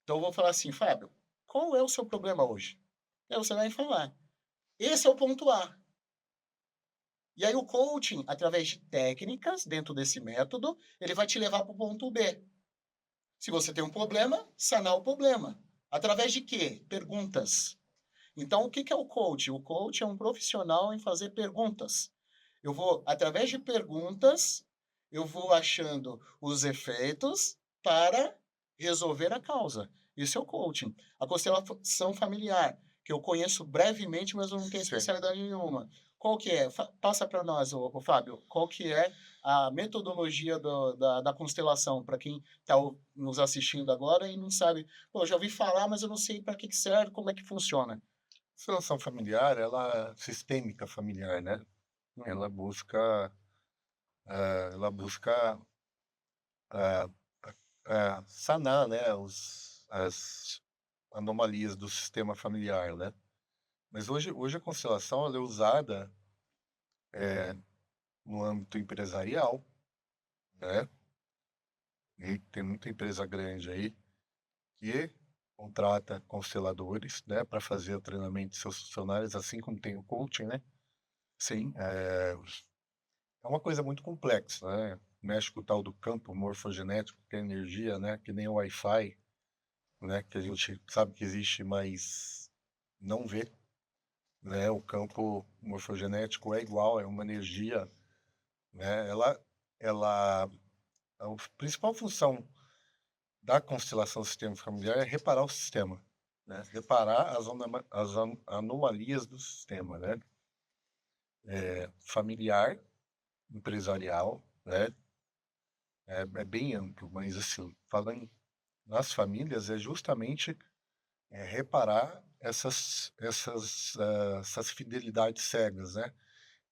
Então eu vou falar assim, Fábio, qual é o seu problema hoje? Aí você vai falar. Esse é o ponto A. E aí o coaching, através de técnicas dentro desse método, ele vai te levar para o ponto B. Se você tem um problema, sanar o problema. Através de quê? Perguntas. Então, o que é o coach? O coach é um profissional em fazer perguntas. Eu vou, através de perguntas, eu vou achando os efeitos para resolver a causa. Isso é o coaching. A constelação familiar, que eu conheço brevemente, mas eu não tenho Sim. especialidade nenhuma. Qual que é? Passa para nós, ô Fábio, qual que é a metodologia da constelação, para quem está nos assistindo agora e não sabe, pô, já ouvi falar, mas eu não sei para que serve, como é que funciona. Seleção familiar, ela sistêmica familiar, né? Hum, Ela busca ah, sanar, né, as anomalias do sistema familiar, né? Mas hoje a constelação ela é usada no âmbito empresarial, né? E tem muita empresa grande aí que contrata consteladores, né, para fazer o treinamento de seus funcionários, assim como tem o coaching, né? sim. É uma coisa muito complexa, né? Mexe com o tal do campo morfogenético, que é energia, né? Que nem o Wi-Fi, né? Que a gente sabe que existe, mas não vê, né? O campo morfogenético é igual, é uma energia, né? Ela, a principal função da constelação do sistema familiar é reparar o sistema, né? Reparar as anomalias do sistema, né? Familiar, empresarial, né? É bem amplo, mas assim, falando nas famílias é justamente reparar essas fidelidades cegas, né?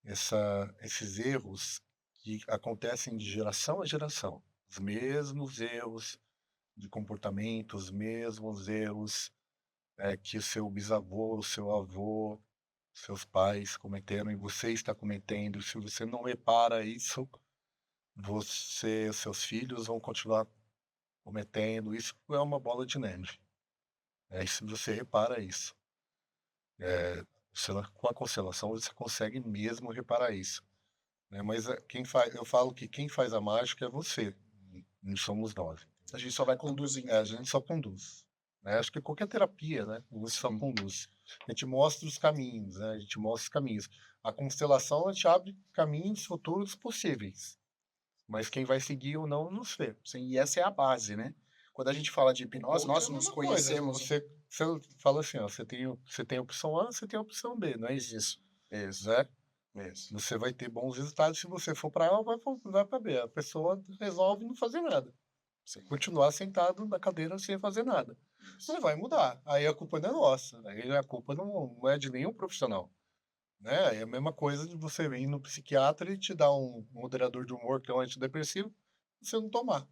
Esses erros que acontecem de geração a geração. Os mesmos erros de comportamento, os mesmos erros que o seu bisavô, o seu avô, seus pais cometeram e você está cometendo. Se você não repara isso, os seus filhos vão continuar cometendo. Isso é uma bola de neve. E se você repara isso, com a constelação você consegue mesmo reparar isso, né? Mas eu falo que quem faz a mágica é você, não somos nós. A gente só vai conduzindo. A gente só conduz, né? Acho que qualquer terapia, né? Você só Sim. conduz. A gente mostra os caminhos, né? A gente mostra os caminhos. A constelação a gente abre caminhos futuros possíveis, mas quem vai seguir ou não, não sei. Sim, e essa é a base, né? Quando a gente fala de O hipnose, coach é nós a nos mesma coisa. conhecemos. Você fala assim, ó, você tem a opção A, você tem a opção B, não é isso? Isso, Né? isso. Você vai ter bons resultados se você for para A ou vai para B. A pessoa resolve não fazer nada. Sim, Continuar sentado na cadeira sem fazer nada. isso. Não vai mudar. Aí a culpa não é nossa. Aí a culpa não é de nenhum profissional. Né? É a mesma coisa de você ir no psiquiatra e te dar um moderador de humor, que é um antidepressivo, e você não tomar.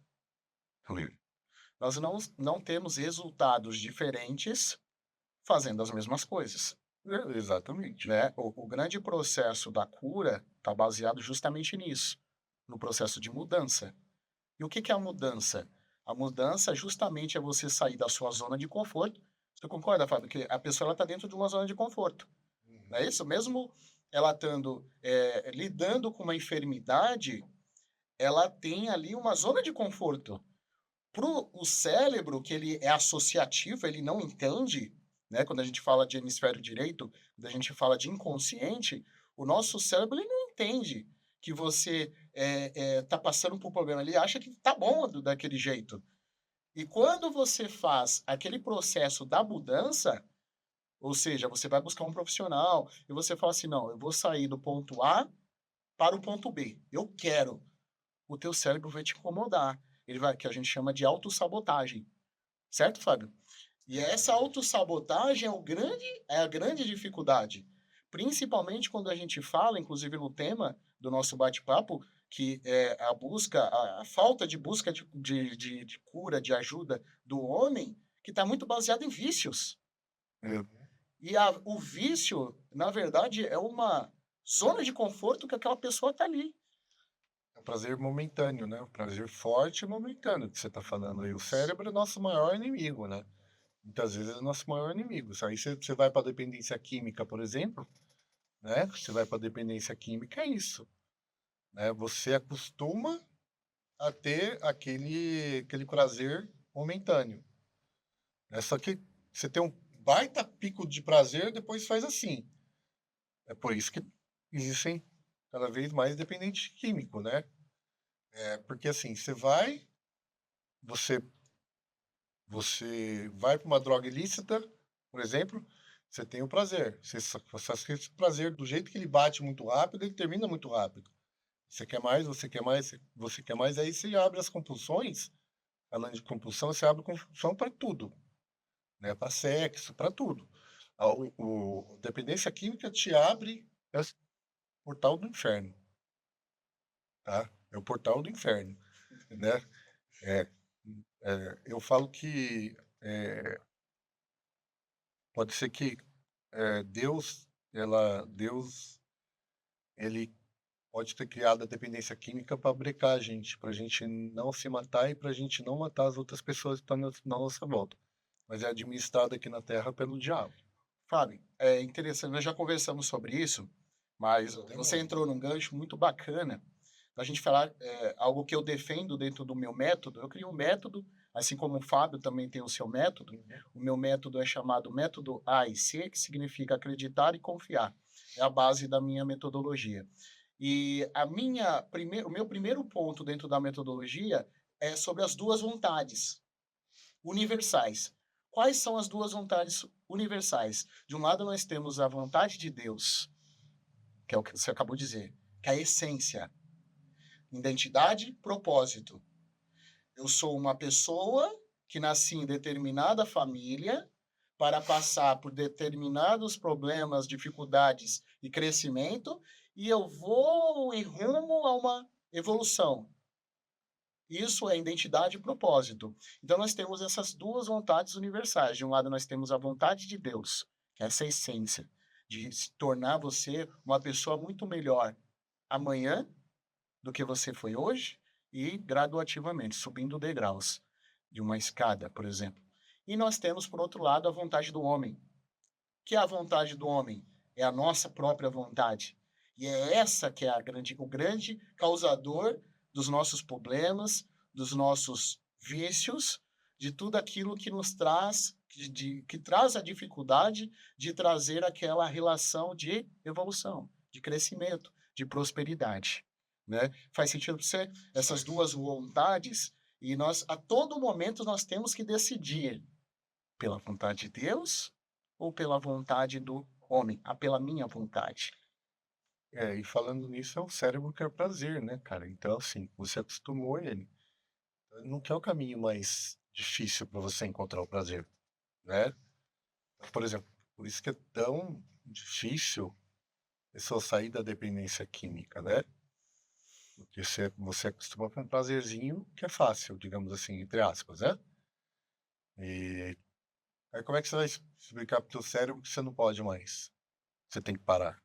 Nós não temos resultados diferentes fazendo as mesmas coisas, Exatamente. né? O grande processo da cura está baseado justamente nisso, no processo de mudança. E o que que é a mudança? A mudança justamente é você sair da sua zona de conforto. Você concorda, Fábio, que a pessoa está dentro de uma zona de conforto, não é isso? Mesmo ela estando lidando com uma enfermidade, ela tem ali uma zona de conforto. Para o cérebro, que ele é associativo, ele não entende, né? Quando a gente fala de hemisfério direito, quando a gente fala de inconsciente, o nosso cérebro ele não entende que você tá passando por um problema. Ele acha que tá bom daquele jeito. E quando você faz aquele processo da mudança, ou seja, você vai buscar um profissional e você fala assim, não, eu vou sair do ponto A para o ponto B. Eu quero. O teu cérebro vai te incomodar. Ele vai, que a gente chama de autossabotagem. Certo, Fábio? E essa autossabotagem é a grande dificuldade. Principalmente quando a gente fala, inclusive no tema do nosso bate-papo, que é a busca, a falta de busca de cura, de ajuda do homem, que está muito baseado em vícios. É, E o vício, na verdade, é uma zona de conforto que aquela pessoa está ali. é um prazer momentâneo, né? Um prazer forte e momentâneo que você está falando aí. O cérebro é nosso maior inimigo, né? Muitas vezes é nosso maior inimigo. Aí você vai para a dependência química, por exemplo, né? Você vai para a dependência química, é isso, né? Você acostuma a ter aquele prazer momentâneo, né? Só que você tem um baita pico de prazer, depois faz assim. É por isso que existem cada vez mais dependente químico, né? É porque assim, você você vai para uma droga ilícita, por exemplo, você tem o prazer. Você só que esse prazer, do jeito que ele bate muito rápido, ele termina muito rápido. Você quer mais, você quer mais, você quer mais, aí você abre as compulsões. Falando de compulsão, você abre compulsão para tudo, né? Para sexo, para tudo. Dependência química te abre esse portal do inferno, tá? É o portal do inferno, né? É, eu falo que pode ser que Deus, ele pode ter criado a dependência química para brecar a gente não se matar e para a gente não matar as outras pessoas que estão na nossa volta. Mas é administrado aqui na Terra pelo diabo. Fábio, é interessante, nós já conversamos sobre isso, mas você Exatamente. entrou num gancho muito bacana da gente falar algo que eu defendo dentro do meu método. Eu criei um método, assim como o Fábio também tem o seu método. Uhum. O meu método é chamado método A e C, que significa acreditar e confiar. É a base da minha metodologia. E o meu primeiro ponto dentro da metodologia é sobre as duas vontades universais. Quais são as duas vontades universais? De um lado, nós temos a vontade de Deus, que é o que você acabou de dizer, que é a essência, identidade, propósito. Eu sou uma pessoa que nasci em determinada família para passar por determinados problemas, dificuldades e crescimento, e eu vou em rumo a uma evolução. Isso é identidade e propósito. Então, nós temos essas duas vontades universais. De um lado, nós temos a vontade de Deus, que é essa essência, de se tornar você uma pessoa muito melhor amanhã do que você foi hoje e graduativamente, subindo degraus de uma escada, por exemplo. E nós temos, por outro lado, a vontade do homem. Que é a vontade do homem? É a nossa própria vontade. E é essa que é o grande causador dos nossos problemas, dos nossos vícios, de tudo aquilo que nos traz, que traz a dificuldade de trazer aquela relação de evolução, de crescimento, de prosperidade. Né? Faz sentido para você? Essas duas vontades, e nós, a todo momento, nós temos que decidir pela vontade de Deus ou pela vontade do homem? Pela minha vontade. E falando nisso, é o cérebro que quer prazer, né, cara? Então, assim, você acostumou ele. Ele não quer o caminho mais difícil para você encontrar o prazer, né? Por exemplo, por isso que é tão difícil a pessoa sair da dependência química, né? Porque você acostuma com um prazerzinho que é fácil, digamos assim, entre aspas, né? E aí como é que você vai explicar pro teu cérebro que você não pode mais? Você tem que parar.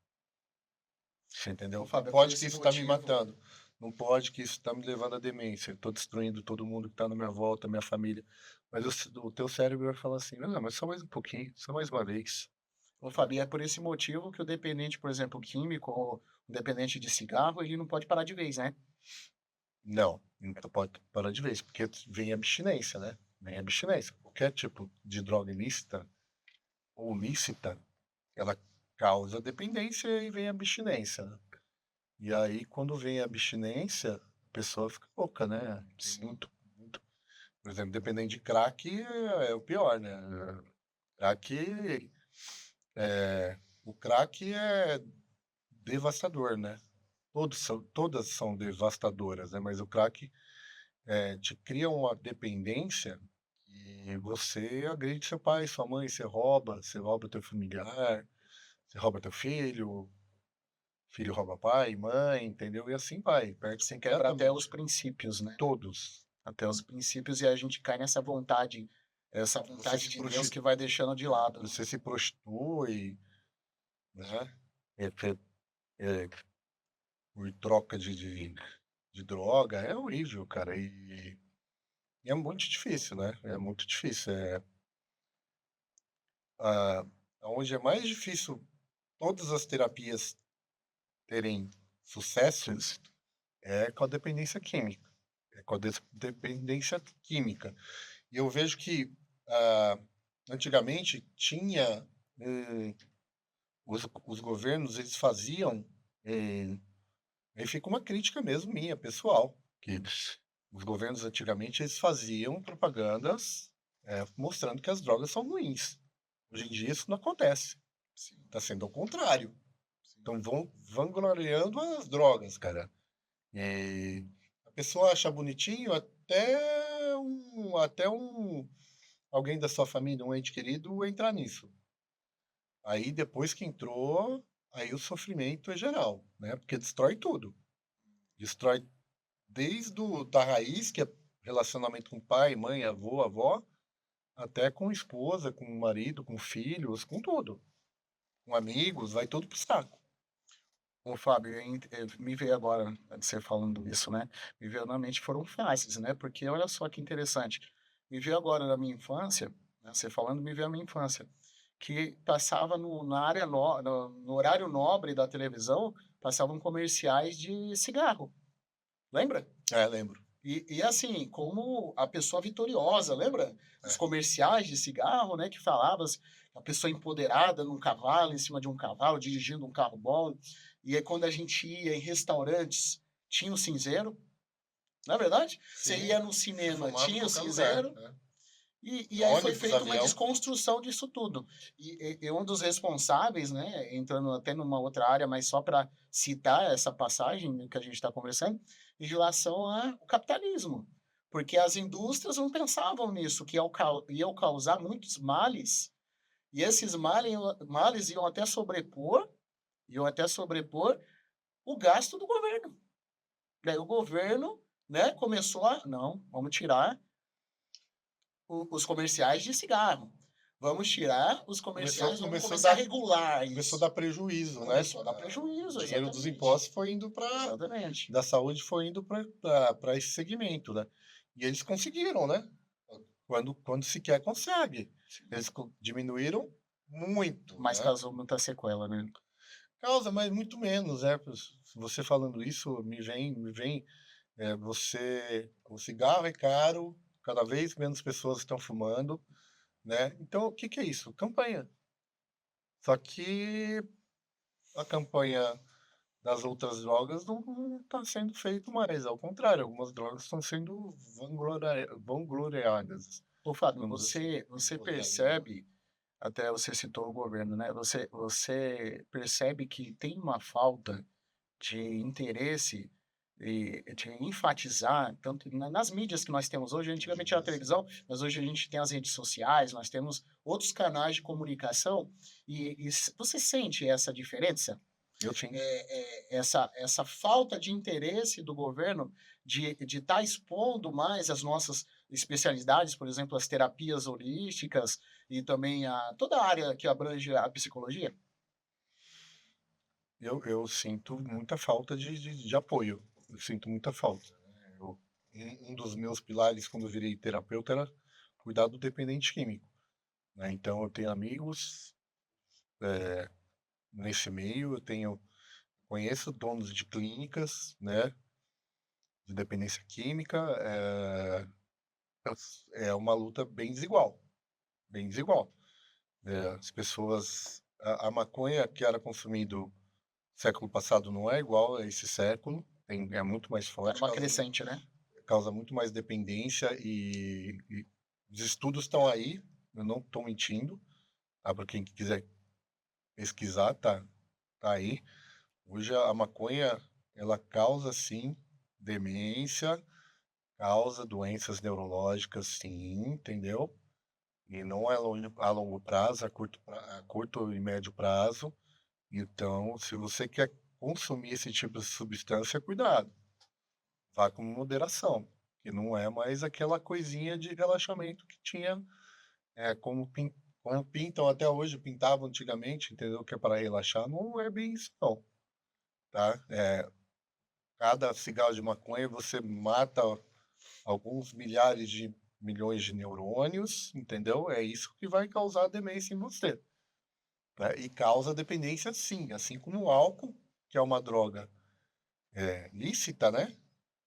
Você entendeu? Ô, Não Fábio, é por pode que esse isso tá me motivo. matando. Não pode que isso tá me levando à demência. Eu tô destruindo todo mundo que tá na minha volta, minha família. Mas o teu cérebro vai falar assim, não, mas só mais um pouquinho, só mais uma vez. Ô, Fábio, é por esse motivo que o dependente, por exemplo, químico ou o dependente de cigarro, ele não pode parar de vez, né? Não, então pode parar de vez, porque vem abstinência, né? Vem abstinência. Qualquer tipo de droga ilícita ou lícita, ela causa dependência e vem abstinência, né? E aí, quando vem a abstinência, a pessoa fica louca, né? Tem Sim. muito, muito. Por exemplo, dependendo de crack é o pior, né? Crack, o crack é devastador, né? Todas são devastadoras, né? Mas o crack te cria uma dependência e você agride seu pai, sua mãe, você rouba teu familiar, você rouba teu filho, filho rouba pai, mãe, entendeu? E assim vai, perde Você quebra até completamente. os princípios, né? Todos. Até os princípios e a gente cai nessa vontade, essa Você vontade se de Deus prosti- que vai deixando de lado, né? você se prostitui, né? É, é, por troca de droga, é horrível, cara. E é muito difícil, né? É muito difícil. Ah, onde é mais difícil todas as terapias terem sucesso é com a dependência química. É com a dependência química. E eu vejo que antigamente tinha os governos eles faziam aí fica uma crítica mesmo minha pessoal que os governos antigamente eles faziam propagandas mostrando que as drogas são ruins. Hoje em dia isso não acontece. Sim, Está sendo ao contrário. sim. Então vão vangloriando as drogas, cara. E a pessoa acha bonitinho até alguém da sua família, um ente querido, entrar nisso. Aí depois que entrou, aí o sofrimento é geral, né? Porque destrói tudo. Destrói desde da raiz, que é relacionamento com pai, mãe, avô, avó, até com esposa, com marido, com filhos, com tudo. Com amigos, vai tudo pro saco. Ô, Fábio, me veio agora, você falando isso, né? Me veio na mente, foram fases, né? Porque olha só que interessante. Me veio agora na minha infância, né? Você falando, me veio a minha infância, que passava na área no horário nobre da televisão, passavam comerciais de cigarro. Lembra? É, lembro. E assim, como a pessoa vitoriosa, lembra? Os É. comerciais de cigarro, né? Que falava a pessoa empoderada num cavalo, em cima de um cavalo, dirigindo um carro bom. E aí, quando a gente ia em restaurantes, tinha o cinzeiro, não é verdade? Você Sim, ia no se cinema, fumava em tinha o qualquer lugar. cinzeiro, e aí foi Ônibus, feita uma avião. desconstrução disso tudo. E um dos responsáveis, né, entrando até numa outra área, mas só para citar essa passagem que a gente está conversando, em relação ao capitalismo. Porque as indústrias não pensavam nisso, que iam causar muitos males, e esses males iam até sobrepor o gasto do governo. Daí o governo, né, começou a, não, vamos tirar os comerciais de cigarro. Vamos tirar os Começou, comerciais, vamos começou a começar a dar, regular começou a isso. dar prejuízo, né? Começou a dar prejuízo, O dinheiro dos exatamente. impostos foi indo para Exatamente. da saúde foi indo para esse segmento, né? E eles conseguiram, né? Quando se quer, consegue. Eles diminuíram muito, Mas né? causou muita sequela, né? Causa, mas muito menos, né? Você falando isso, o cigarro é caro, cada vez menos pessoas estão fumando, né? Então, o que que é isso? Campanha. Só que a campanha das outras drogas não está sendo feito mais, ao contrário, algumas drogas estão sendo vangloriadas, Ô, Fábio, digamos assim. você percebe, até você citou o governo, né? Você percebe que tem uma falta de interesse e de enfatizar, tanto nas mídias que nós temos hoje, antigamente era a televisão, mas hoje a gente tem as redes sociais, nós temos outros canais de comunicação, e você sente essa diferença? Eu sim. Essa falta de interesse do governo de estar expondo mais as nossas especialidades, por exemplo, as terapias holísticas e também toda a área que abrange a psicologia? Eu sinto muita falta de apoio. Eu sinto muita falta. Um dos meus pilares quando eu virei terapeuta era cuidar do dependente químico, né? Então eu tenho amigos nesse meio, conheço donos de clínicas, né, de dependência química. É uma luta bem desigual, bem desigual. As pessoas, a maconha que era consumido século passado não é igual a esse século, é muito mais Tá forte, numa crescente, né? causa muito mais dependência e os estudos estão aí, eu não estou mentindo, tá? Para quem quiser pesquisar, tá aí. Hoje a maconha, ela causa sim demência, causa doenças neurológicas, sim, entendeu? E não é a longo prazo, a curto e médio prazo. Então, se você quer consumir esse tipo de substância, cuidado, vá com moderação, que não é mais aquela coisinha de relaxamento que tinha, como pintam até hoje, pintavam antigamente, entendeu? Que é para relaxar, não é bem isso não, tá? Cada cigarro de maconha você mata alguns milhares de milhões de neurônios, entendeu? É isso que vai causar demência em você, né? E causa dependência sim, assim como o álcool, que é uma droga lícita, né?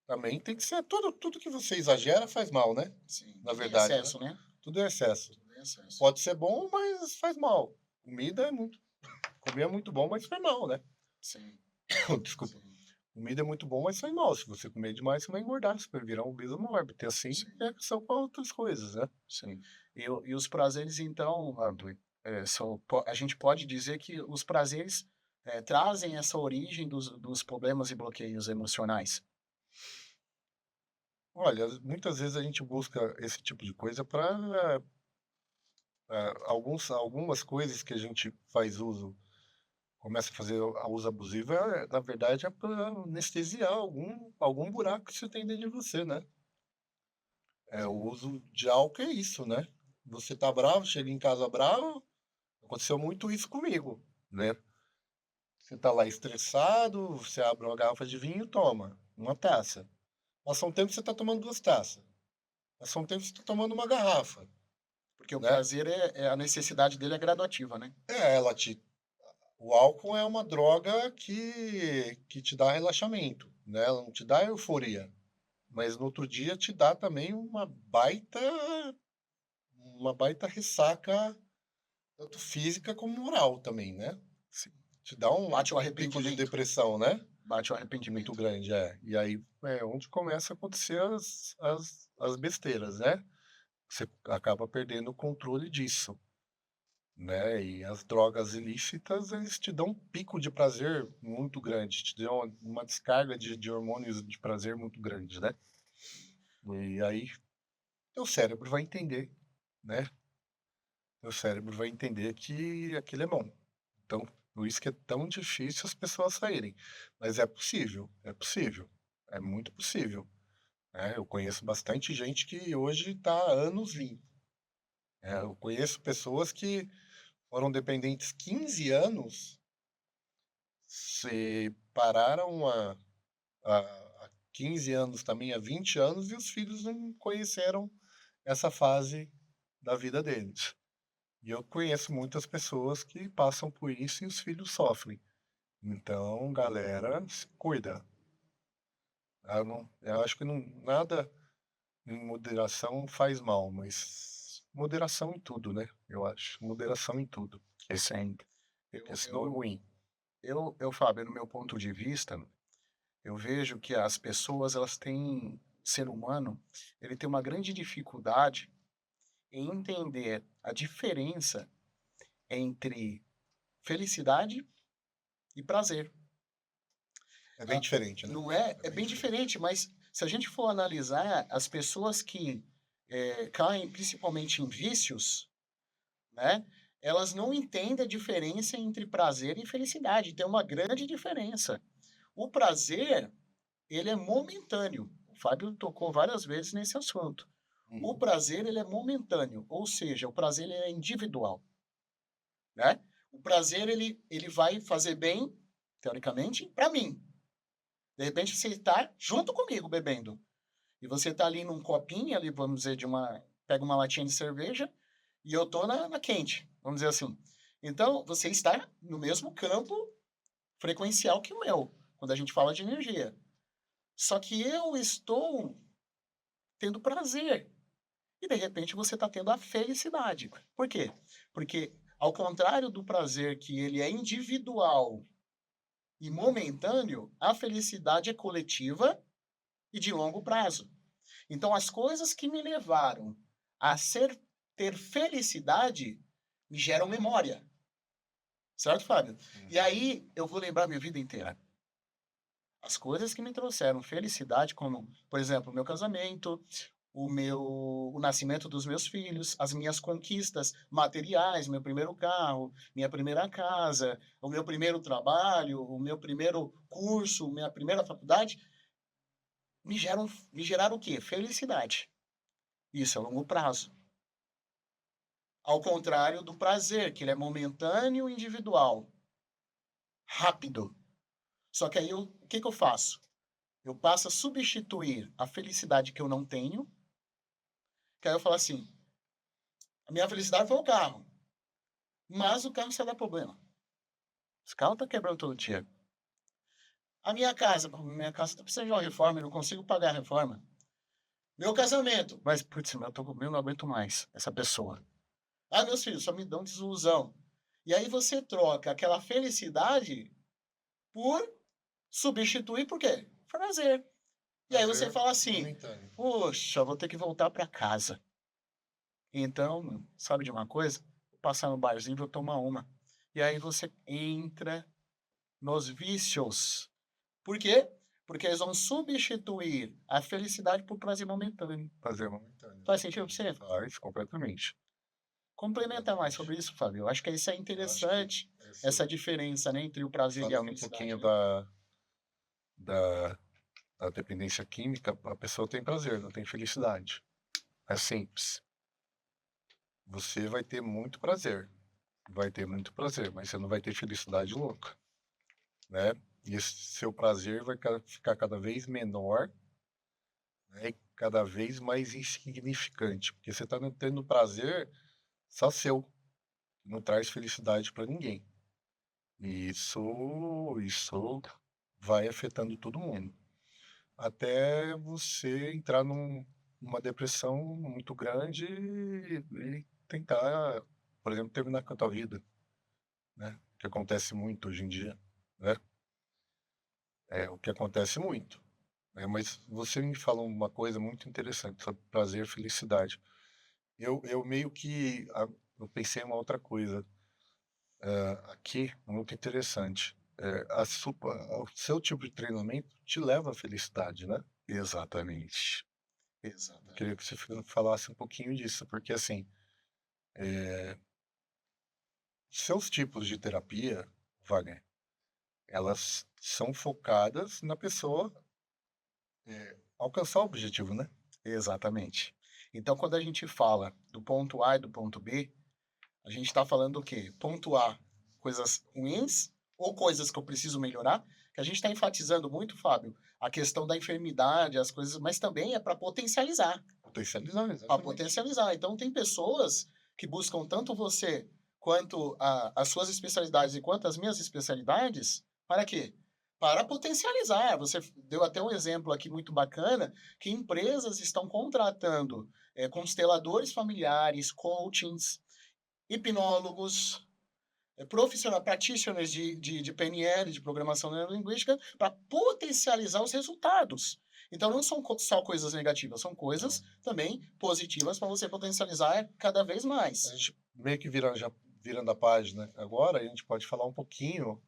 Também tem que ser tudo que você exagera faz mal, né? Sim, Na tudo em verdade, né? excesso, né? Tudo é excesso. Tudo em excesso. Pode ser bom, mas faz mal. Comer é muito bom, mas faz mal, né? Sim, Desculpa. sim, Comida é muito bom, mas faz mal. Se você comer demais, você vai engordar, você vai virar um obeso mórbido. E assim sim, são com outras coisas, né? sim. E os prazeres, então, Arthur, a gente pode dizer que os prazeres trazem essa origem dos problemas e bloqueios emocionais. Olha, muitas vezes a gente busca esse tipo de coisa para algumas coisas que a gente faz uso, começa a fazer o uso abusivo, na verdade é para anestesiar algum buraco que você tem dentro de você, né? O uso de álcool é isso, né? Você tá bravo, chega em casa bravo, aconteceu muito isso comigo, né? Você tá lá estressado, você abre uma garrafa de vinho, toma uma taça. Passou um tempo você tá tomando duas taças. Passou um tempo você tá tomando uma garrafa, Porque o né? prazer a necessidade dele é graduativa, né? Ela te O álcool é uma droga que te dá relaxamento, né? Ela não te dá euforia, mas no outro dia te dá também uma baita ressaca, tanto física como moral também, né? Sim. Te dá Bate o um pico de arrependimento. depressão, né? Bate o Muito arrependimento. grande, é. E aí é onde começa a acontecer as besteiras, né? Você acaba perdendo o controle disso, né? E as drogas ilícitas, eles te dão um pico de prazer muito grande, te dão uma descarga de hormônios de prazer muito grande, né? E aí teu cérebro vai entender, né? Teu cérebro vai entender que aquilo é bom. Então, por isso que é tão difícil as pessoas saírem. Mas é possível, é muito possível, né? Eu conheço bastante gente que hoje está há anos limpo. Eu conheço pessoas que foram dependentes 15 anos, se pararam há 15 anos também, há 20 anos, e os filhos não conheceram essa fase da vida deles. E eu conheço muitas pessoas que passam por isso e os filhos sofrem. Então, galera, se cuida. Eu acho que nada em moderação faz mal, mas moderação em tudo, né? Eu acho. Moderação em tudo. Sempre. Porque Eu, senão é eu, ruim. Fábio, no meu ponto de vista, eu vejo que as pessoas, elas têm, o ser humano, ele tem uma grande dificuldade em entender a diferença entre felicidade e prazer. É bem Ah, diferente, né? não é? É É bem bem diferente. diferente, mas se a gente for analisar as pessoas que caem principalmente em vícios, né? elas não entendem a diferença entre prazer e felicidade. Tem uma grande diferença. O prazer, ele é momentâneo. O Fábio tocou várias vezes nesse assunto. O Uhum. prazer, ele é momentâneo, ou seja, o prazer ele é individual, né? O prazer, ele vai fazer bem, teoricamente, para mim. De repente, você está junto comigo bebendo. E você está ali num copinho, ali, vamos dizer, pega uma latinha de cerveja, e eu tô na quente, vamos dizer assim. Então, você está no mesmo campo frequencial que o meu, quando a gente fala de energia. Só que eu estou tendo prazer. E de repente você está tendo a felicidade. Por quê? Porque, ao contrário do prazer, que ele é individual e momentâneo, a felicidade é coletiva e de longo prazo. Então, as coisas que me levaram a ter felicidade me geram memória. Certo, Fábio? E Uhum. aí eu vou lembrar minha vida inteira. As coisas que me trouxeram felicidade, como, por exemplo, o meu casamento, o nascimento dos meus filhos, as minhas conquistas materiais, meu primeiro carro, minha primeira casa, o meu primeiro trabalho, o meu primeiro curso, minha primeira faculdade, me geraram o quê? Felicidade. Isso a longo prazo. Ao contrário do prazer, que ele é momentâneo e individual, rápido. Só que aí o que eu faço? Eu passo a substituir a felicidade que eu não tenho, que aí eu falo assim, a minha felicidade foi o carro, mas o carro só dá problema. Esse carro tá quebrando todo dia. A minha casa tá precisando de uma reforma, eu não consigo pagar a reforma. Meu casamento, mas, putz, eu não aguento mais essa pessoa. Ah, meus filhos só me dão desilusão. E aí você troca aquela felicidade por substituir por quê? Prazer. E aí você Prazer fala assim, momentâneo. poxa, vou ter que voltar para casa. Então, sabe de uma coisa? Vou passar no barzinho e vou tomar uma. E aí você entra nos vícios. Por quê? Porque eles vão substituir a felicidade por prazer momentâneo. Prazer momentâneo, Faz sentido para exatamente. você? Faz completamente. Complementa mais Completamente. sobre isso, Fábio. Eu acho que isso é Eu acho que interessante, essa esse, diferença, né, entre o prazer e a falando um felicidade, pouquinho né? da, da dependência química, a pessoa tem prazer, não tem felicidade. É simples. Você vai ter muito prazer, mas você não vai ter felicidade louca, né? E esse seu prazer vai ficar cada vez menor, né? E cada vez mais insignificante, porque você está tendo prazer só seu, não traz felicidade para ninguém. E isso vai afetando todo mundo, até você entrar numa depressão muito grande e tentar, por exemplo, terminar com a tua vida, né? Que acontece muito hoje em dia, né? É o que acontece muito, né? Mas você me falou uma coisa muito interessante sobre prazer e felicidade. Eu meio que eu pensei em uma outra coisa aqui, muito interessante. O seu tipo de treinamento te leva à felicidade, né? Exatamente. Eu queria que Exatamente. você falasse um pouquinho disso, porque assim, seus tipos de terapia, Wagner, elas são focadas na pessoa alcançar o objetivo, né? Exatamente. Então, quando a gente fala do ponto A e do ponto B, a gente está falando o quê? Ponto A, coisas ruins ou coisas que eu preciso melhorar, que a gente está enfatizando muito, Fábio, a questão da enfermidade, as coisas, mas também é para potencializar. Potencializar, Para exatamente. potencializar. Então, tem pessoas que buscam tanto você quanto as suas especialidades e quanto as minhas especialidades, para quê? Para potencializar. Você deu até um exemplo aqui muito bacana, que empresas estão contratando consteladores familiares, coachings, hipnólogos, profissional, practitioners de PNL, de programação neurolinguística, para potencializar os resultados. Então, não são só coisas negativas, são coisas Não. também positivas para você potencializar cada vez A mais. gente meio que já virando a página agora, a gente pode falar um pouquinho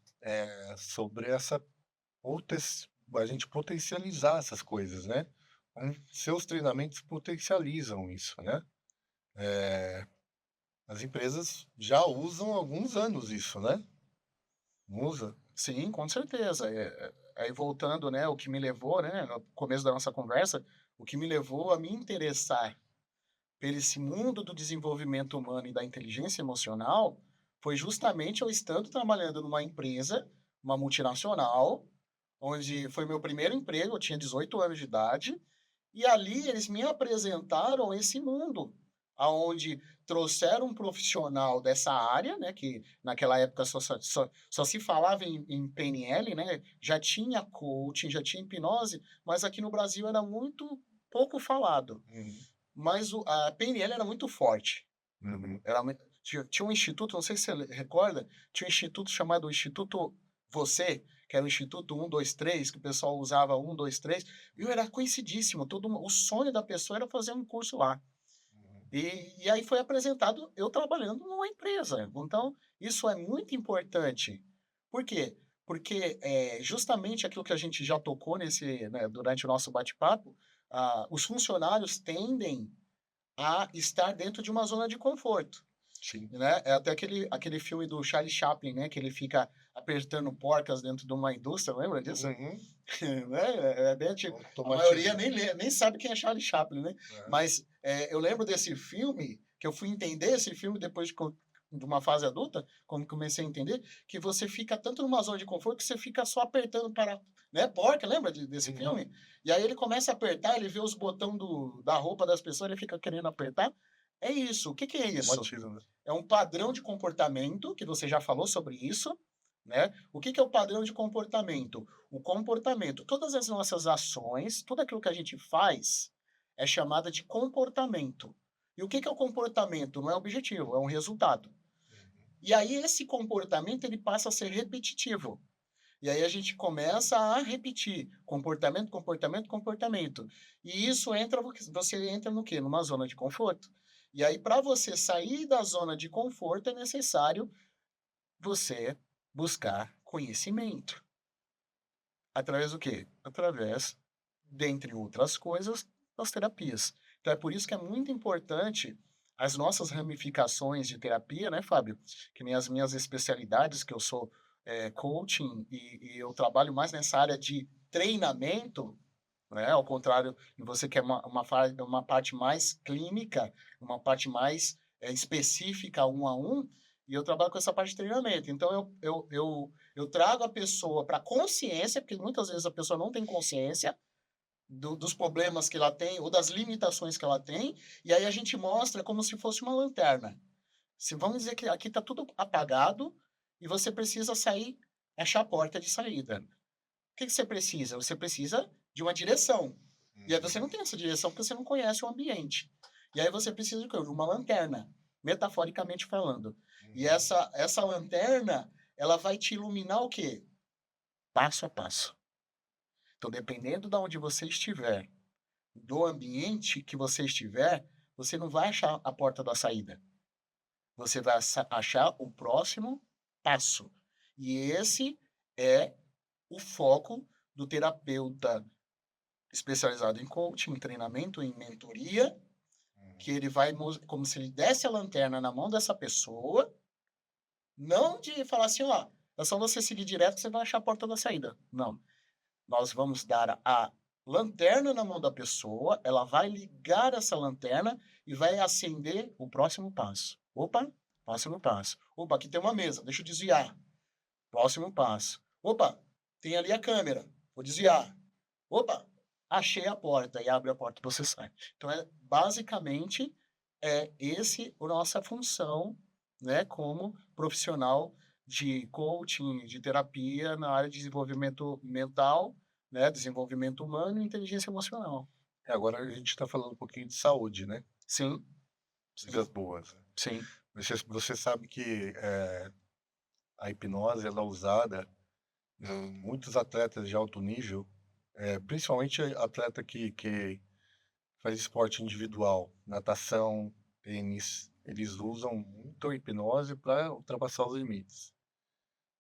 sobre a gente potencializar essas coisas, né? Seus treinamentos potencializam isso, né? as empresas já usam há alguns anos isso, né? Não usa? Sim, com certeza. Aí voltando, né, o que me levou, né, no começo da nossa conversa, o que me levou a me interessar por esse mundo do desenvolvimento humano e da inteligência emocional foi justamente eu estando trabalhando numa empresa, uma multinacional, onde foi meu primeiro emprego, eu tinha 18 anos de idade, e ali eles me apresentaram esse mundo, aonde trouxeram um profissional dessa área, né, que naquela época só se falava em PNL, né, já tinha coaching, já tinha hipnose, mas aqui no Brasil era muito pouco falado. Uhum, Mas a PNL era muito forte. uhum, Tinha um instituto, não sei se você recorda, tinha um instituto chamado Instituto Você, que era o Instituto 123, que o pessoal usava 123, e eu era conhecidíssimo, o sonho da pessoa era fazer um curso lá. uhum. E aí foi apresentado eu trabalhando numa empresa. Então, isso é muito importante. Por quê? Porque justamente aquilo que a gente já tocou né, durante o nosso bate-papo, os funcionários tendem a estar dentro de uma zona de conforto, Sim. né? É até aquele filme do Charlie Chaplin, né? Que ele fica apertando porcas dentro de uma indústria, lembra disso? Uhum. Né? É bem antigo. A maioria Automatismo. nem sabe quem é Charlie Chaplin, né? Aham. Mas eu lembro desse filme, que eu fui entender esse filme depois de uma fase adulta, quando comecei a entender, que você fica tanto numa zona de conforto que você fica só apertando para, né, porca, lembra desse Uhum. filme? E aí ele começa a apertar, ele vê os botões da roupa das pessoas, ele fica querendo apertar. É isso. O que que é isso? Automatismo, né? É um padrão de comportamento, que você já falou sobre isso, né? O que que é o padrão de comportamento? O comportamento, todas as nossas ações, tudo aquilo que a gente faz é chamada de comportamento. E o que que é o comportamento? Não é objetivo, é um resultado. E aí esse comportamento ele passa a ser repetitivo. E aí a gente começa a repetir comportamento, comportamento, comportamento. E isso entra, você entra no quê? Numa zona de conforto. E aí, para você sair da zona de conforto, é necessário você buscar conhecimento. Através do quê? Através, dentre outras coisas, das terapias. Então é por isso que é muito importante as nossas ramificações de terapia, né, Fábio? Que nem as minhas especialidades, que eu sou coaching e eu trabalho mais nessa área de treinamento, né? Ao contrário de você que é uma parte mais clínica, uma parte mais específica, um a um, e eu trabalho com essa parte de treinamento. Então, eu trago a pessoa para consciência, porque muitas vezes a pessoa não tem consciência dos problemas que ela tem ou das limitações que ela tem, e aí a gente mostra como se fosse uma lanterna. Se vamos dizer que aqui está tudo apagado e você precisa sair, achar a porta de saída. O que que você precisa? Você precisa de uma direção. E aí você Uhum. não tem essa direção porque você não conhece o ambiente. E aí você precisa de quê? De uma lanterna, metaforicamente falando. E Uhum. essa lanterna, ela vai te iluminar o quê? Passo a passo. Então, dependendo de onde você estiver, do ambiente que você estiver, você não vai achar a porta da saída. Você vai achar o próximo passo. E esse é o foco do terapeuta especializado em coaching, em treinamento, em mentoria, que ele vai, como se ele desse a lanterna na mão dessa pessoa, não de falar assim, ó, é só você seguir direto que você vai achar a porta da saída. Não. Nós vamos dar a lanterna na mão da pessoa, ela vai ligar essa lanterna e vai acender o próximo passo. Opa, próximo passo. Opa, aqui tem uma mesa, deixa eu desviar. Próximo passo. Opa, tem ali a câmera, vou desviar. Opa, achei a porta e abre a porta e você sai. Então, basicamente, esse a nossa função, né, como profissional de coaching, de terapia na área de desenvolvimento mental, né, desenvolvimento humano e inteligência emocional. Agora a gente está falando um pouquinho de saúde, né? Sim, sim, Coisas boas, né? sim. Você sabe que a hipnose ela é usada em muitos atletas de alto nível, principalmente atleta que faz esporte individual, natação, tênis, eles usam muito a hipnose para ultrapassar os limites.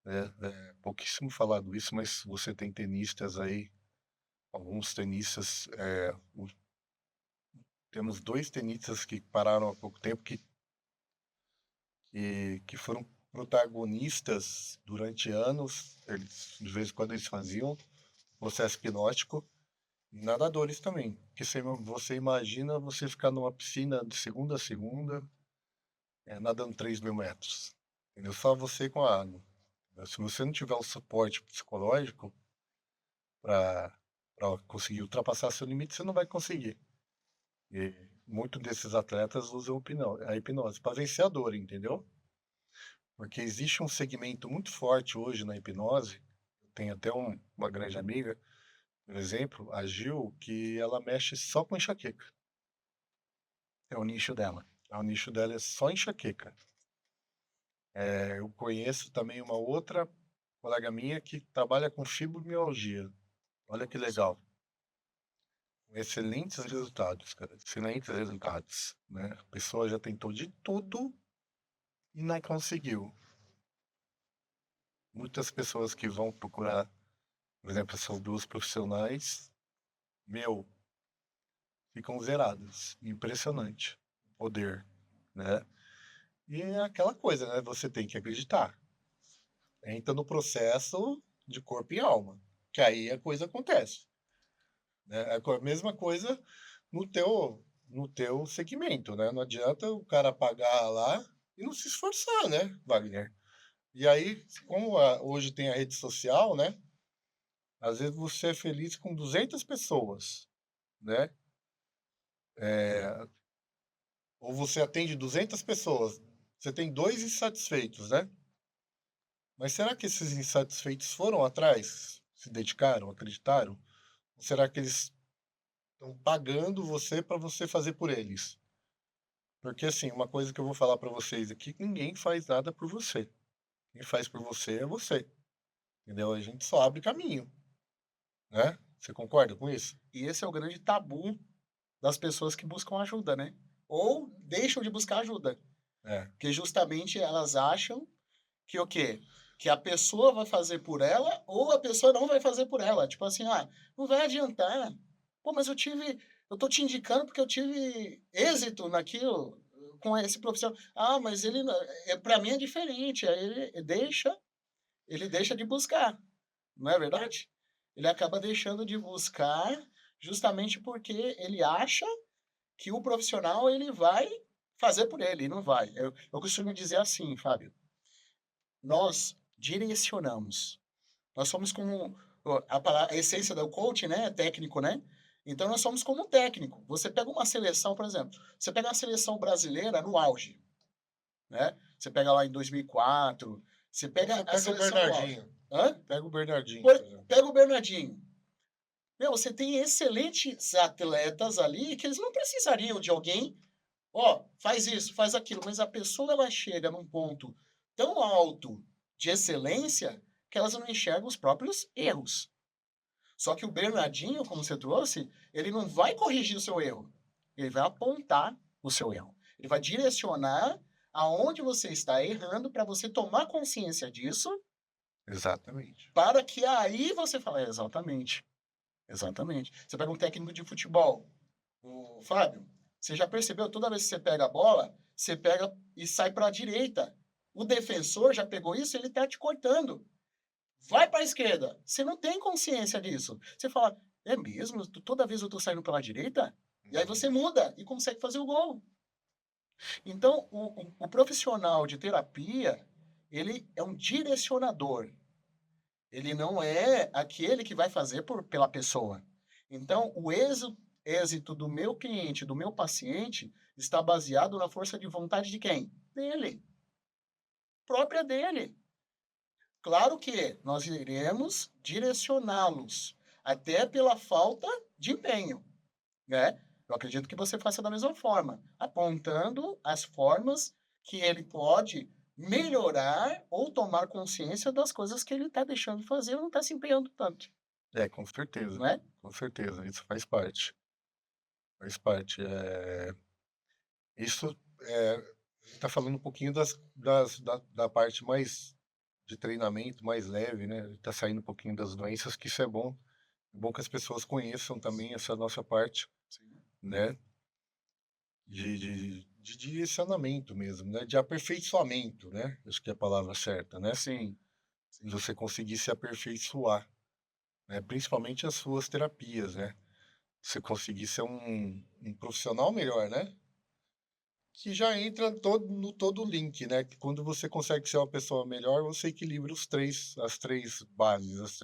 É pouquíssimo falado isso, mas você tem tenistas aí, alguns tenistas, temos dois tenistas que pararam há pouco tempo que e que foram protagonistas durante anos, eles, de vez em quando eles faziam processo hipnótico, e nadadores também. Porque você imagina você ficar numa piscina de segunda a segunda, nadando 3.000 metros. Entendeu? Só você com a água. Se você não tiver um suporte psicológico para conseguir ultrapassar seu limite, você não vai conseguir. E muitos desses atletas usam a hipnose para vencer a dor, entendeu? Porque existe um segmento muito forte hoje na hipnose. Tem até uma grande amiga, por exemplo, a Gil, que ela mexe só com enxaqueca. É o nicho dela. O nicho dela é só enxaqueca. Eu conheço também uma outra colega minha que trabalha com fibromialgia. Olha que legal. Excelentes resultados, cara. Excelentes resultados, né? A pessoa já tentou de tudo e não conseguiu. Muitas pessoas que vão procurar, por exemplo, essas duas profissionais, meu, ficam zeradas. Impressionante. Poder, né? E é aquela coisa, né? Você tem que acreditar. Entra no processo de corpo e alma, que aí a coisa acontece, né? É a mesma coisa no teu segmento, né? Não adianta o cara pagar lá e não se esforçar, né, Wagner? E aí, como hoje tem a rede social, né? Às vezes você é feliz com 200 pessoas, né? Ou você atende 200 pessoas, você tem dois insatisfeitos, né? Mas será que esses insatisfeitos foram atrás? Se dedicaram, acreditaram? Ou será que eles estão pagando você para você fazer por eles? Porque, assim, uma coisa que eu vou falar para vocês aqui, ninguém faz nada por você. Quem faz por você é você, entendeu? A gente só abre caminho, né? Você concorda com isso? E esse é o grande tabu das pessoas que buscam ajuda, né? Ou deixam de buscar ajuda. É, Porque justamente elas acham que o quê? Que a pessoa vai fazer por ela ou a pessoa não vai fazer por ela. Tipo assim, não vai adiantar. Pô, mas eu tô te indicando porque eu tive êxito naquilo com esse profissional. Ah, mas ele, para mim é diferente. Aí ele deixa de buscar, não é verdade? Ele acaba deixando de buscar justamente porque ele acha que o profissional ele vai fazer por ele, e não vai. Eu costumo dizer assim, Fábio, nós direcionamos. Nós somos como a essência do coach, né, é técnico, né? Então nós somos como um técnico. Você pega uma seleção, por exemplo, você pega a seleção brasileira no auge, né? Você pega lá em 2004, você pega você a pega o seleção no auge. Bernardinho. Hã? Pega o Bernardinho, Por- por exemplo. Pega o Bernardinho. Meu, você tem excelentes atletas ali que eles não precisariam de alguém, faz isso, faz aquilo, mas a pessoa ela chega num ponto tão alto de excelência que elas não enxergam os próprios erros. Só que o Bernardinho, como você trouxe, ele não vai corrigir o seu erro. Ele vai apontar o seu erro. Ele vai direcionar aonde você está errando para você tomar consciência disso, Exatamente. para que aí você fale, exatamente, exatamente. Você pega um técnico de futebol, o Fábio, você já percebeu, toda vez que você pega a bola, você pega e sai para a direita. O defensor já pegou isso, ele está te cortando. Vai para a esquerda. Você não tem consciência disso. Você fala, é mesmo? Toda vez eu estou saindo pela direita? E aí você muda e consegue fazer o gol. Então, o profissional de terapia, ele é um direcionador. Ele não é aquele que vai fazer pela pessoa. Então, o êxito do meu cliente, do meu paciente, está baseado na força de vontade de quem? Dele. Própria dele. Claro que nós iremos direcioná-los, até pela falta de empenho, né? Eu acredito que você faça da mesma forma, apontando as formas que ele pode melhorar ou tomar consciência das coisas que ele está deixando de fazer ou não está se empenhando tanto, Com certeza. não é? Com certeza. Isso faz parte. Faz parte. Isso está falando um pouquinho da parte mais de treinamento, mais leve, né? Está saindo um pouquinho das doenças, que isso é bom. É bom que as pessoas conheçam também essa nossa parte, Sim. né? De de direcionamento mesmo, né, de aperfeiçoamento, né, acho que é a palavra certa, né, Sim, de sim. você conseguir se aperfeiçoar, né, principalmente as suas terapias, né, você conseguir ser um profissional melhor, né, que já entra todo o link, né, que quando você consegue ser uma pessoa melhor, você equilibra as 3 bases, as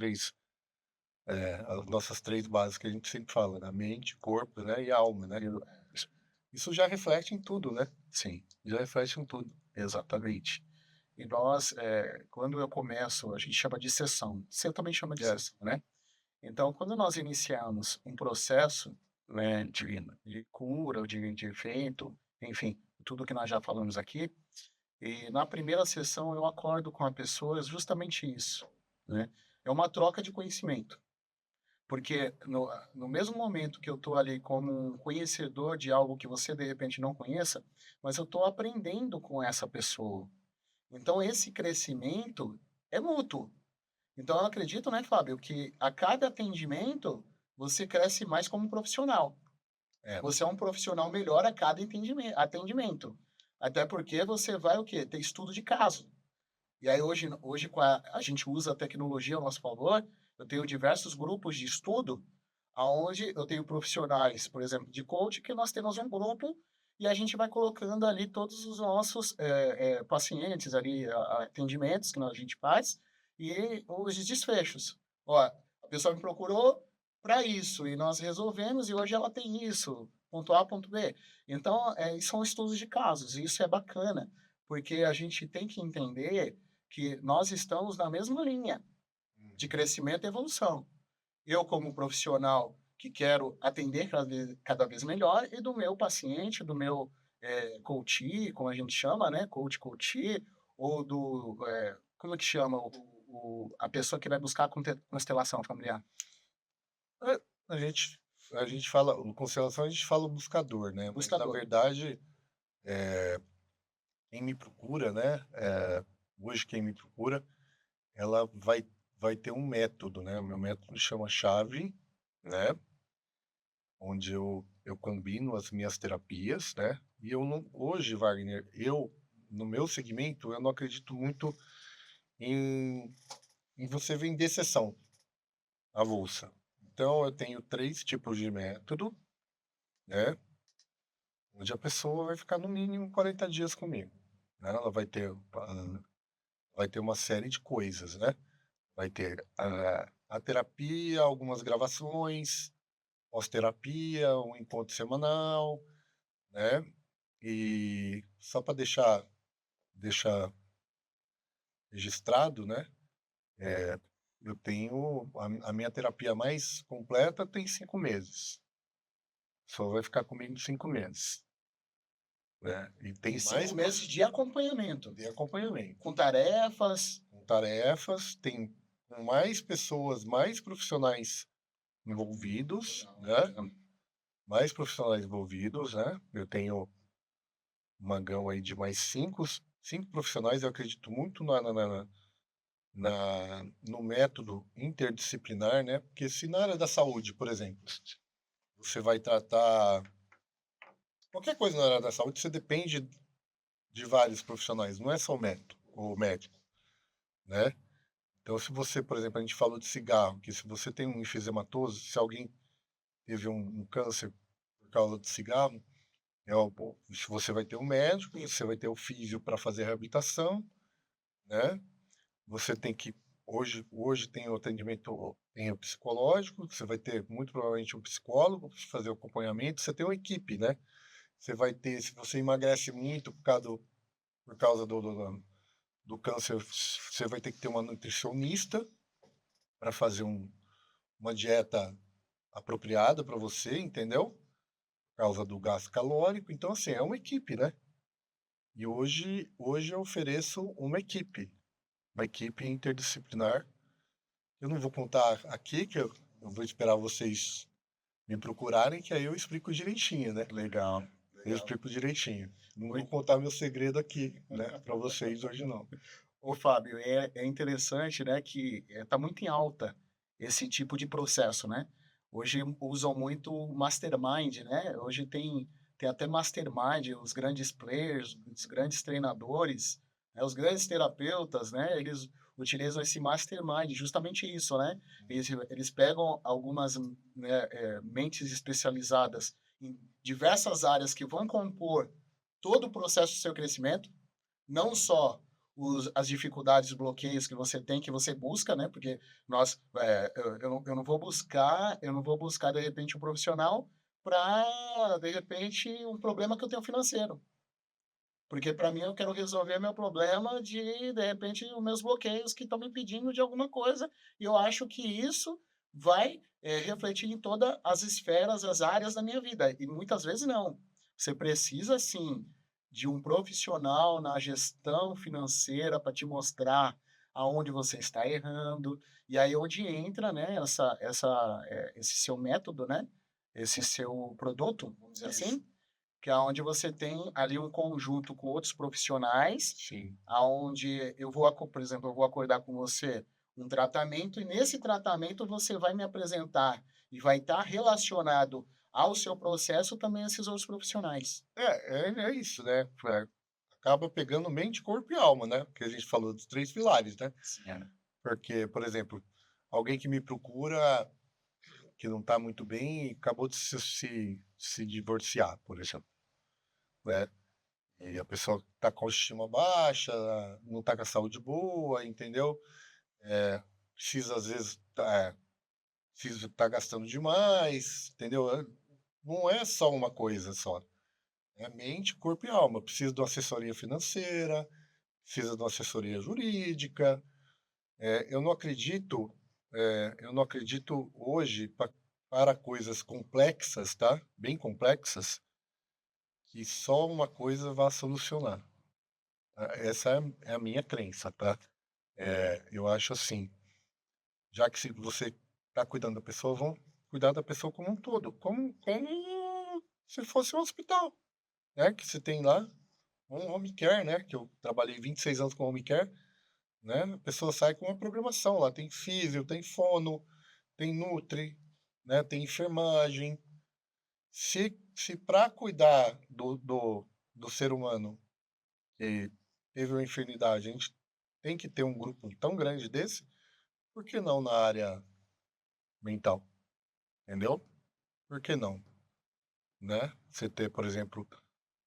nossas 3 bases que a gente sempre fala, né, mente, corpo, né, e alma, né. Isso já reflete em tudo, né, Sim, já reflete em tudo. exatamente. E nós, quando eu começo, a gente chama de sessão. Você também chama de É, sessão, né? Então, quando nós iniciamos um processo, né, de cura, de efeito, enfim, tudo que nós já falamos aqui, e na primeira sessão eu acordo com a pessoa justamente isso, né? É uma troca de conhecimento. Porque no mesmo momento que eu estou ali como um conhecedor de algo que você de repente não conheça, mas eu estou aprendendo com essa pessoa. Então esse crescimento é mútuo. Então eu acredito, né, Fábio, que a cada atendimento você cresce mais como profissional. é, Você é um profissional melhor a cada atendimento. Até porque você vai o quê? Ter estudo de caso. E aí hoje com a gente usa a tecnologia ao nosso favor, eu tenho diversos grupos de estudo, aonde eu tenho profissionais, por exemplo, de coach, que nós temos um grupo e a gente vai colocando ali todos os nossos pacientes ali, atendimentos que a gente faz e os desfechos. Ó, a pessoa me procurou para isso e nós resolvemos e hoje ela tem isso, ponto A, ponto B. Então, são estudos de casos e isso é bacana, porque a gente tem que entender que nós estamos na mesma linha de uhum. crescimento e evolução. Eu, como profissional que quero atender cada vez melhor, e do meu paciente, do meu coach, como a gente chama, né? Coach, ou do. Como é que chama? A pessoa que vai buscar a constelação familiar. É, a gente fala no constelação a gente fala o buscador, né, mas na Buscador. verdade, quem me procura, né, hoje quem me procura, ela vai ter um método, né, o meu método chama chave, né, onde eu combino as minhas terapias, né, e eu não hoje, Wagner, no meu segmento, eu não acredito muito em você vender sessão avulsa. Então eu tenho 3 tipos de método, né, onde a pessoa vai ficar no mínimo 40 dias comigo, né, ela vai ter uma série de coisas, né, vai ter a terapia, algumas gravações, pós-terapia, um encontro semanal, né, e só para deixar registrado, né, eu tenho a minha terapia mais completa tem 5 meses, só vai ficar comigo 5 meses, né, e E tem mais 5 meses de acompanhamento, de acompanhamento, com tarefas. com tarefas, tem mais pessoas, mais profissionais envolvidos, Legal, né, legal. mais profissionais envolvidos, né, eu tenho uma gama aí de mais 5 profissionais, eu acredito muito no método interdisciplinar, né, porque se na área da saúde, por exemplo, você vai tratar qualquer coisa na área da saúde, você depende de vários profissionais, não é só o médico, né. Então se você, por exemplo, a gente falou de cigarro, que se você tem um enfisematoso, se alguém teve um câncer por causa do cigarro, você vai ter um médico, você vai ter o físio para fazer a reabilitação, né. Você tem que hoje tem o atendimento tem o psicológico, você vai ter muito provavelmente um psicólogo para fazer o acompanhamento, você tem uma equipe, né. Você vai ter se você emagrece muito por causa do câncer, você vai ter que ter uma nutricionista para fazer uma dieta apropriada para você, entendeu? Por causa do gasto calórico, então assim, é uma equipe, né. E hoje eu ofereço uma equipe interdisciplinar. Eu não vou contar aqui, que eu vou esperar vocês me procurarem, que aí eu explico direitinho, né. Legal, Eu legal. explico direitinho. Não vou Oi? contar meu segredo aqui, né, para vocês hoje não. Ô, Fábio, é interessante, né, que está muito em alta esse tipo de processo, né? Hoje usam muito o mastermind, né? Hoje tem tem até mastermind, os grandes players, os grandes treinadores, né, os grandes terapeutas, né, eles utilizam esse mastermind, justamente isso, né? Eles pegam algumas, né, mentes especializadas em diversas áreas que vão compor todo o processo do seu crescimento, não só as dificuldades, os bloqueios que você tem, que você busca, né? Porque eu não vou buscar, de repente um profissional para de repente um problema que eu tenho financeiro, porque para mim eu quero resolver meu problema de repente os meus bloqueios que estão me impedindo de alguma coisa, e eu acho que isso vai refletir em todas as esferas, as áreas da minha vida, e muitas vezes não. Você precisa sim de um profissional na gestão financeira para te mostrar aonde você está errando, e aí onde entra, né, esse seu método, né, esse seu produto, vamos dizer Isso. assim, que é onde você tem ali um conjunto com outros profissionais, Sim. aonde por exemplo, eu vou acordar com você um tratamento, e nesse tratamento você vai me apresentar e vai estar relacionado ao seu processo também esses outros profissionais. É isso, né, acaba pegando mente, corpo e alma, né, porque a gente falou dos 3 pilares, né. Sim. Porque, por exemplo, alguém que me procura, que não está muito bem, acabou de se divorciar, por exemplo, né, e a pessoa está com a autoestima baixa, não está com a saúde boa, entendeu, precisa às vezes precisa tá gastando demais, entendeu, não é só uma coisa só, é mente, corpo e alma, precisa de uma assessoria financeira, precisa de uma assessoria jurídica. Eu não acredito hoje para coisas complexas, tá, bem complexas, que só uma coisa vá solucionar. Essa é a minha crença, tá. Eu acho assim, já que se você está cuidando da pessoa, vão cuidar da pessoa como um todo, como se fosse um hospital, né, que você tem lá um home care, né, que eu trabalhei 26 anos com home care, né, a pessoa sai com uma programação, lá tem físio, tem fono, tem nutri, né, tem enfermagem. Se para cuidar do ser humano que teve uma enfermidade, a gente tem que ter um grupo tão grande desse, por que não na área mental, entendeu? Por que não, né? Você ter, por exemplo,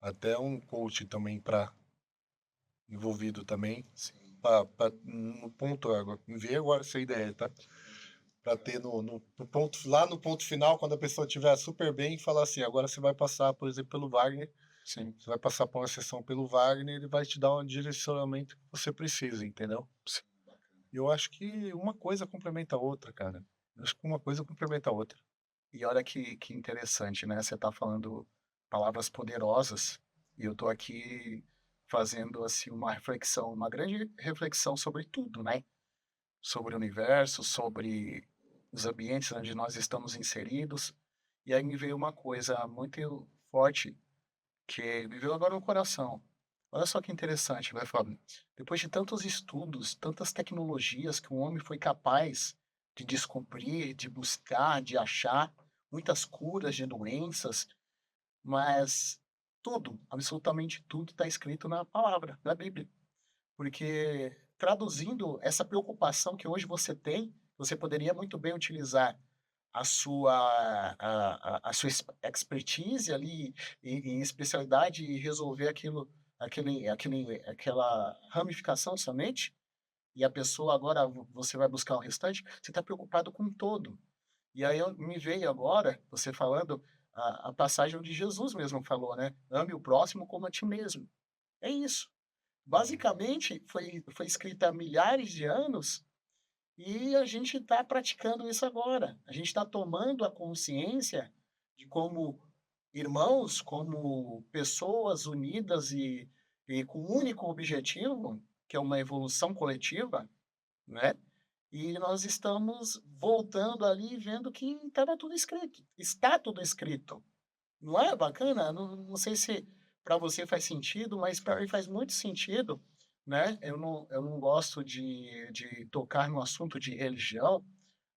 até um coach também para envolvido também, pra no ponto agora me veio agora essa ideia, tá? Para ter no ponto lá no ponto final, quando a pessoa estiver super bem, falar assim: "Agora você vai passar, por exemplo, pelo Wagner, Sim, você vai passar por uma sessão pelo Wagner, ele vai te dar um direcionamento que você precisa", entendeu? sim. E eu acho que uma coisa complementa a outra, cara. Eu acho que uma coisa complementa a outra. E olha que interessante, né, você está falando palavras poderosas, e eu estou aqui fazendo, assim, uma reflexão, uma grande reflexão sobre tudo, né, sobre o universo, sobre os ambientes onde nós estamos inseridos, e aí me veio uma coisa muito forte que me veio agora no coração. Olha só que interessante, vai Fábio. Depois de tantos estudos, tantas tecnologias que o homem foi capaz de descobrir, de buscar, de achar, muitas curas de doenças, mas tudo, absolutamente tudo está escrito na palavra, na Bíblia. Porque traduzindo essa preocupação que hoje você tem, você poderia muito bem utilizar a sua expertise ali em especialidade e resolver aquela ramificação somente, e a pessoa agora você vai buscar o restante, você está preocupado com todo. E aí me veio agora, você falando, a passagem onde Jesus mesmo falou, né? Ame o próximo como a ti mesmo. É isso. Basicamente, foi escrita há milhares de anos e a gente está praticando isso agora. A gente está tomando a consciência de como irmãos, como pessoas unidas e com um único objetivo, que é uma evolução coletiva, né? E nós estamos voltando ali e vendo que estava tudo escrito. Está tudo escrito. Não é bacana? Não sei se para você faz sentido, mas para mim faz muito sentido, né? Eu não gosto de tocar no assunto de religião,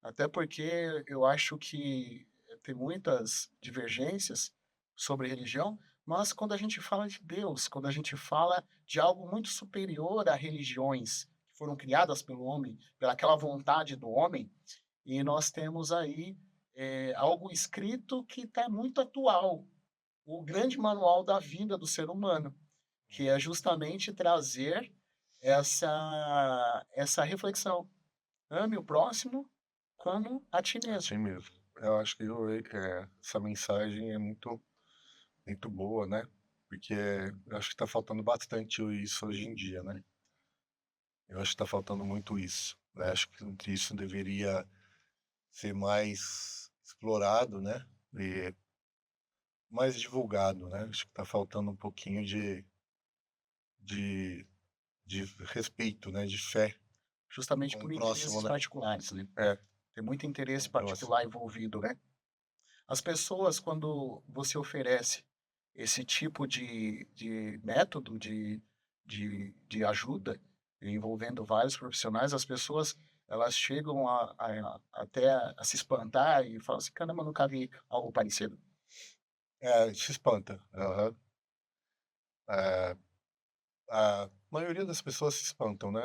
até porque eu acho que tem muitas divergências, sobre religião, mas quando a gente fala de Deus, quando a gente fala de algo muito superior a religiões que foram criadas pelo homem, pelaquela vontade do homem, e nós temos aí algo escrito que está muito atual, o grande manual da vida do ser humano, que é justamente trazer essa reflexão. Ame o próximo como a ti mesmo. Assim mesmo. Eu acho que essa mensagem é muito boa, né? Porque eu acho que está faltando bastante isso hoje em dia, né? Eu acho que está faltando muito isso. Eu acho que isso deveria ser mais explorado, né? E mais divulgado, né? Acho que está faltando um pouquinho de, de respeito, né? De fé Justamente com o por próximo, interesses né? particulares, né? É, Tem muito com interesse o próximo. particular envolvido, né? As pessoas, quando você oferece esse tipo de método de ajuda, envolvendo vários profissionais, as pessoas elas chegam até a se espantar e falam assim, caramba, eu nunca vi algo parecido. É, se espanta. Aham. É, a maioria das pessoas se espantam, né?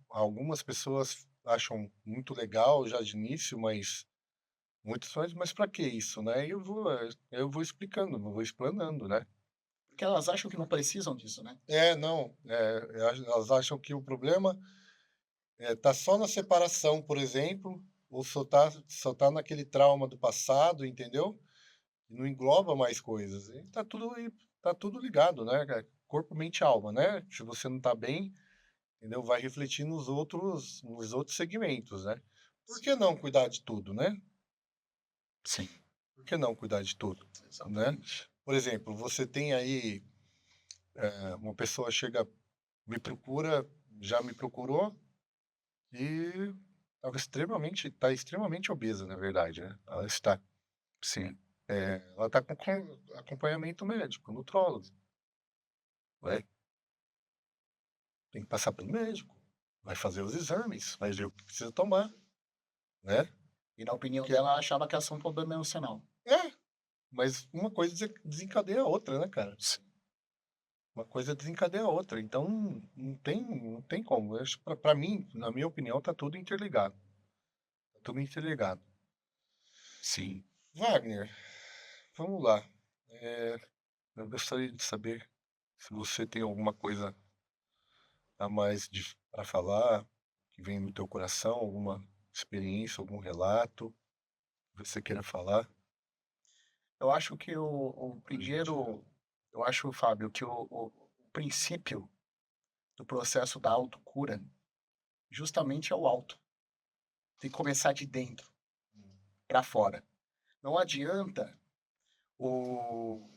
Algumas pessoas acham muito legal já de início, mas muitas vezes, mas para que isso, né? E eu vou explicando, eu vou explanando, né? Porque elas acham que não precisam disso, né? Não, elas acham que o problema tá só na separação, por exemplo, ou só tá naquele trauma do passado, entendeu? E não engloba mais coisas. E tá tudo ligado, né, cara? Corpo, mente e alma, né? Se você não tá bem, entendeu? Vai refletir nos outros segmentos, né? Por que não cuidar de tudo, né? Sim, Por que não cuidar de tudo, né? exatamente. Por exemplo, você tem aí uma pessoa chega, já me procurou e está extremamente obesa, na verdade, né? Sim. Ela está com acompanhamento médico, nutrólogo, né? Tem que passar pelo médico, vai fazer os exames, vai ver o que precisa tomar, né? E na opinião Que, dela, ela achava que era só um problema emocional. é, mas uma coisa desencadeia a outra, né, cara? Sim. Uma coisa desencadeia a outra. Então não tem como. Eu acho, pra mim, na minha opinião, tá tudo interligado. Tá tudo interligado. Sim. Wagner, vamos lá. É, eu gostaria de saber se você tem alguma coisa a mais para falar, que vem no teu coração, alguma experiência, algum relato que você queira falar Eu acho que o pra gente. primeiro, eu acho, Fábio, que o princípio do processo da autocura justamente é o auto. Tem que começar de dentro para fora. Não adianta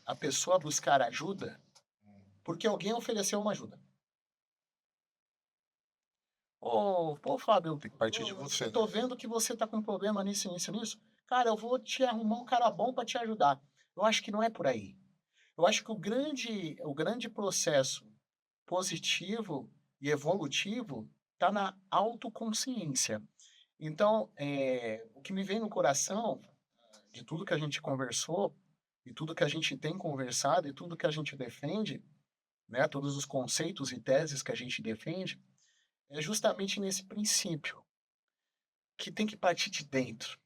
a pessoa buscar ajuda porque alguém ofereceu uma ajuda. Pô, Fábio, Tem que partir de eu, você, eu né? tô vendo que você tá com um problema nisso, nisso, nisso. Cara, eu vou te arrumar um cara bom para te ajudar. Eu acho que não é por aí. Eu acho que o grande processo positivo e evolutivo está na autoconsciência. Então, o que me vem no coração de tudo que a gente conversou, e tudo que a gente tem conversado, e tudo que a gente defende, né, todos os conceitos e teses que a gente defende, é justamente nesse princípio, que tem que partir de dentro.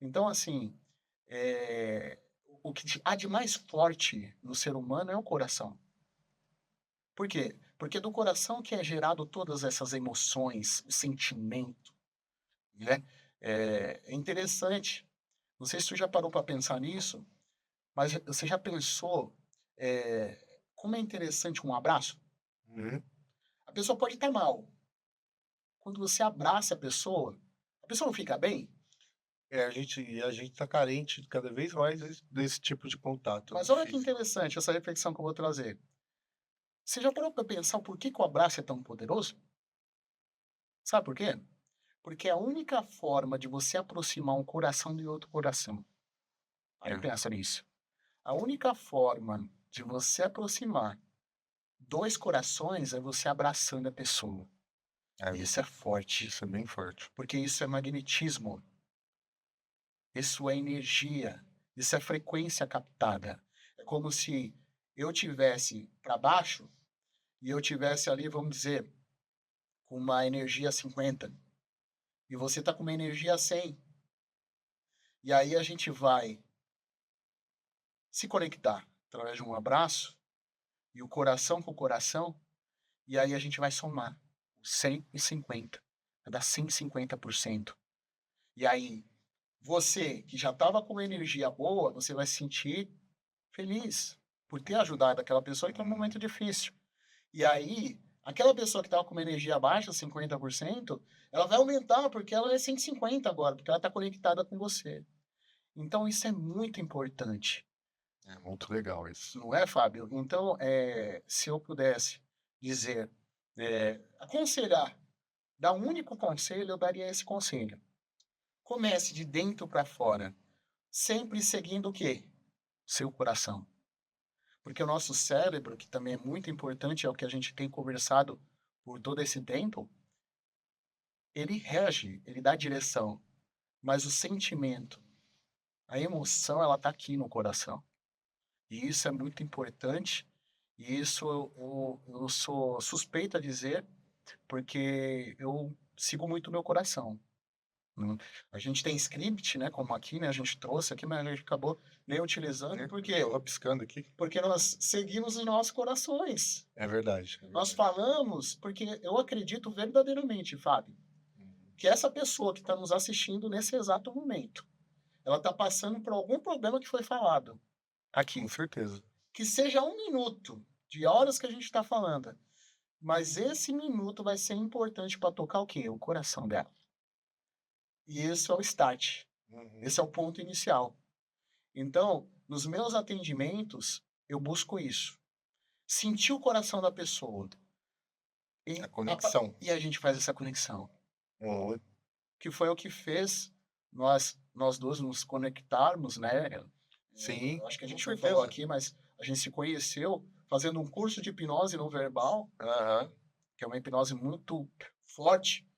Então, assim, é, o que há de mais forte no ser humano é o coração. Por quê? Porque do coração que é gerado todas essas emoções, o sentimento, né? É interessante. Não sei se tu já parou para pensar nisso, mas você já pensou como é interessante um abraço? Uhum. A pessoa pode estar mal. Quando você abraça a pessoa não fica bem. A gente tá carente cada vez mais desse tipo de contato, Mas né, olha que físico. interessante essa reflexão que eu vou trazer. Você já parou para pensar por que o abraço é tão poderoso? Sabe por quê? Porque é a única forma de você aproximar um coração de outro coração. Para e É, pensa nisso. A única forma de você aproximar dois corações é você abraçando a pessoa. é, Isso é forte, isso é bem forte. porque isso é magnetismo, isso é energia, Isso é frequência captada. É como se eu tivesse para baixo e eu tivesse ali, vamos dizer, com uma energia 50 e você está com uma energia 100. E aí a gente vai se conectar através de um abraço e o coração com o coração, e aí a gente vai somar 150, vai dar 150%. E aí, você que já estava com uma energia boa, você vai se sentir feliz por ter ajudado aquela pessoa que está num momento difícil. E aí, aquela pessoa que estava com uma energia baixa, 50%, ela vai aumentar porque ela é 150 agora, porque ela está conectada com você. Então, isso é muito importante. É muito legal isso. Não é, Fábio? Então, se eu pudesse dizer, aconselhar, dar um único conselho, eu daria esse conselho. Comece de dentro para fora, sempre seguindo o quê? Seu coração. Porque o nosso cérebro, que também é muito importante, é o que a gente tem conversado por todo esse tempo, ele rege, ele dá direção. Mas o sentimento, a emoção, ela está aqui no coração. E isso é muito importante. E isso eu sou suspeito a dizer, porque eu sigo muito meu coração. A gente tem script, né, como aqui, né, a gente trouxe aqui, mas a gente acabou nem utilizando, porque Estava piscando aqui. porque nós seguimos os nossos corações. É verdade. Nós falamos porque eu acredito verdadeiramente, Fábio, que essa pessoa que está nos assistindo nesse exato momento, ela está passando por algum problema que foi falado aqui. Com certeza. Que seja 1 minuto de horas que a gente está falando, mas esse minuto vai ser importante para tocar o quê? O coração dela. E esse é o start. Esse é o ponto inicial. Então, nos meus atendimentos, eu busco isso. Sentir o coração da pessoa. A conexão. E a gente faz essa conexão. Uhum. Que foi o que fez nós dois nos conectarmos, né? Sim, Acho que a com gente não certeza. falou aqui, mas a gente se conheceu fazendo um curso de hipnose não verbal, Aham. que é uma hipnose muito forte.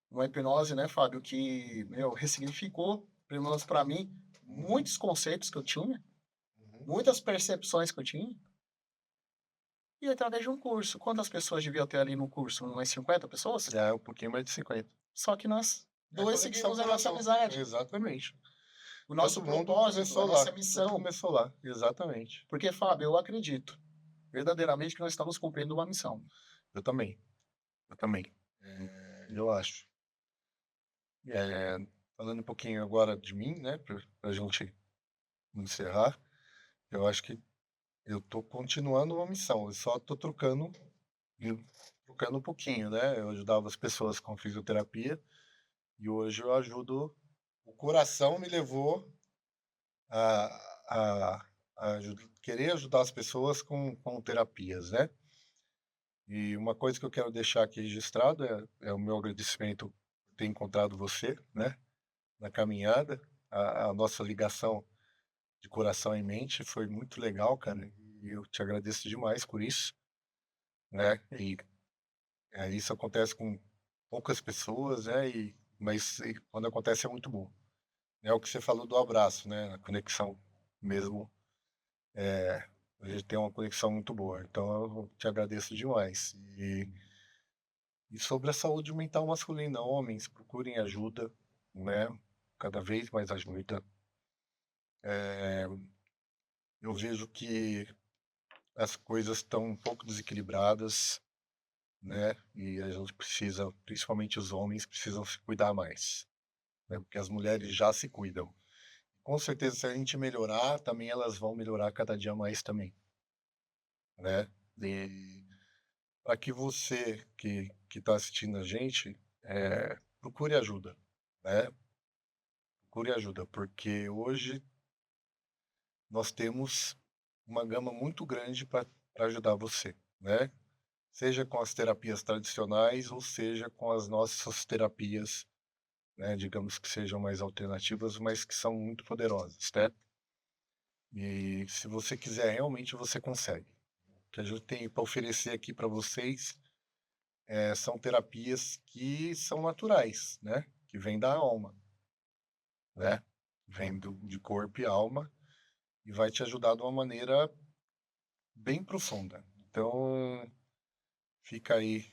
Uma hipnose, né, Fábio, que, ressignificou, pelo menos para mim, muitos conceitos que eu tinha, muitas percepções que eu tinha. E através de um curso. Quantas pessoas deviam ter ali no curso? Umas 50 pessoas? É um pouquinho mais de 50. Só que nós É a dois conexão seguimos a nossa coração. amizade. Exatamente. O nosso Todo mundo propósito, a começou lá. nossa Tudo missão. começou lá. Exatamente. Porque, Fábio, eu acredito verdadeiramente que nós estamos cumprindo uma missão. Eu também. Eu também. Eu acho. Falando um pouquinho agora de mim, né, pra gente encerrar, eu acho que eu tô continuando uma missão, eu só tô trocando um pouquinho, né? Eu ajudava as pessoas com fisioterapia e hoje eu ajudo. O coração me levou a, querer ajudar as pessoas com terapias, né? E uma coisa que eu quero deixar aqui registrado é o meu agradecimento por ter encontrado você, né? Na caminhada, a nossa ligação de coração e mente foi muito legal, cara. E eu te agradeço demais por isso, né? E isso acontece com poucas pessoas, né? Mas quando acontece é muito bom. É o que você falou do abraço, né? A conexão mesmo. A gente tem uma conexão muito boa. Então eu te agradeço demais. E sobre a saúde mental masculina, homens, procurem ajuda, né? Cada vez mais ajuda. Eu vejo que as coisas estão um pouco desequilibradas, né? E a gente precisa, principalmente os homens, precisam se cuidar mais, né? Porque as mulheres já se cuidam. Com certeza, se a gente melhorar, também elas vão melhorar cada dia mais também, né? E para que você que está assistindo a gente, procure ajuda, né? Procure ajuda, porque hoje nós temos uma gama muito grande para ajudar você, né? Seja com as terapias tradicionais ou seja com as nossas terapias, né, digamos que sejam mais alternativas, mas que são muito poderosas, né? E se você quiser, realmente você consegue. O que a gente tem para oferecer aqui para vocês são terapias que são naturais, né? Que vêm da alma, né? Vêm de corpo e alma. e vai te ajudar de uma maneira bem profunda. Então, fica aí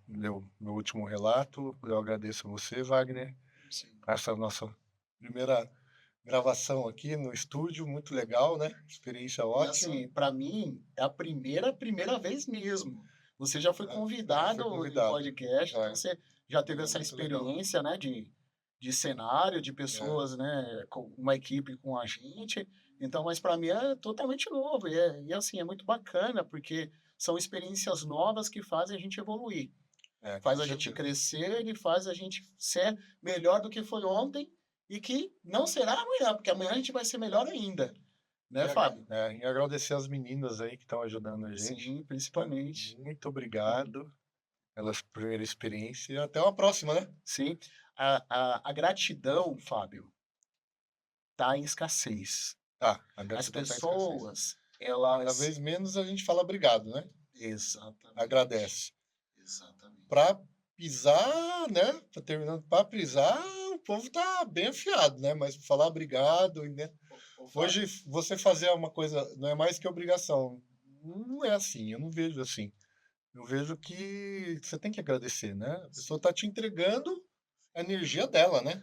meu último relato. Eu agradeço a você, Wagner. Sim. Essa é a nossa primeira gravação aqui no estúdio, muito legal, né? Experiência E ótima. assim, para mim, é a primeira vez mesmo. Você já foi Né? Já convidado fui em convidado. podcast, então É, você já teve é essa muito legal. experiência, né, de cenário, de É, pessoas, né, com uma equipe com a gente. Então, mas para mim é totalmente novo e assim, é muito bacana, porque são experiências novas que fazem a gente evoluir. com Faz a gente certeza. crescer e faz a gente ser melhor do que foi ontem e que não será amanhã, porque amanhã a gente vai ser melhor ainda, né, Fábio? E agradecer as meninas aí que estão ajudando a gente. Sim, principalmente. Muito obrigado pela primeira experiência e até uma próxima, né? Sim. A gratidão, Fábio, está em escassez. A As gratidão tá em escassez. pessoas, Cada elas vez menos a gente fala obrigado, né? exatamente, Agradece. exatamente. Para pisar, né? Terminando, para pisar, o povo tá bem afiado, né? Mas falar obrigado, né? Fábio, Hoje você fazer uma coisa não é mais que obrigação. Não é assim, eu não vejo assim. Eu vejo que você tem que agradecer, né? A pessoa está te entregando a energia dela, né?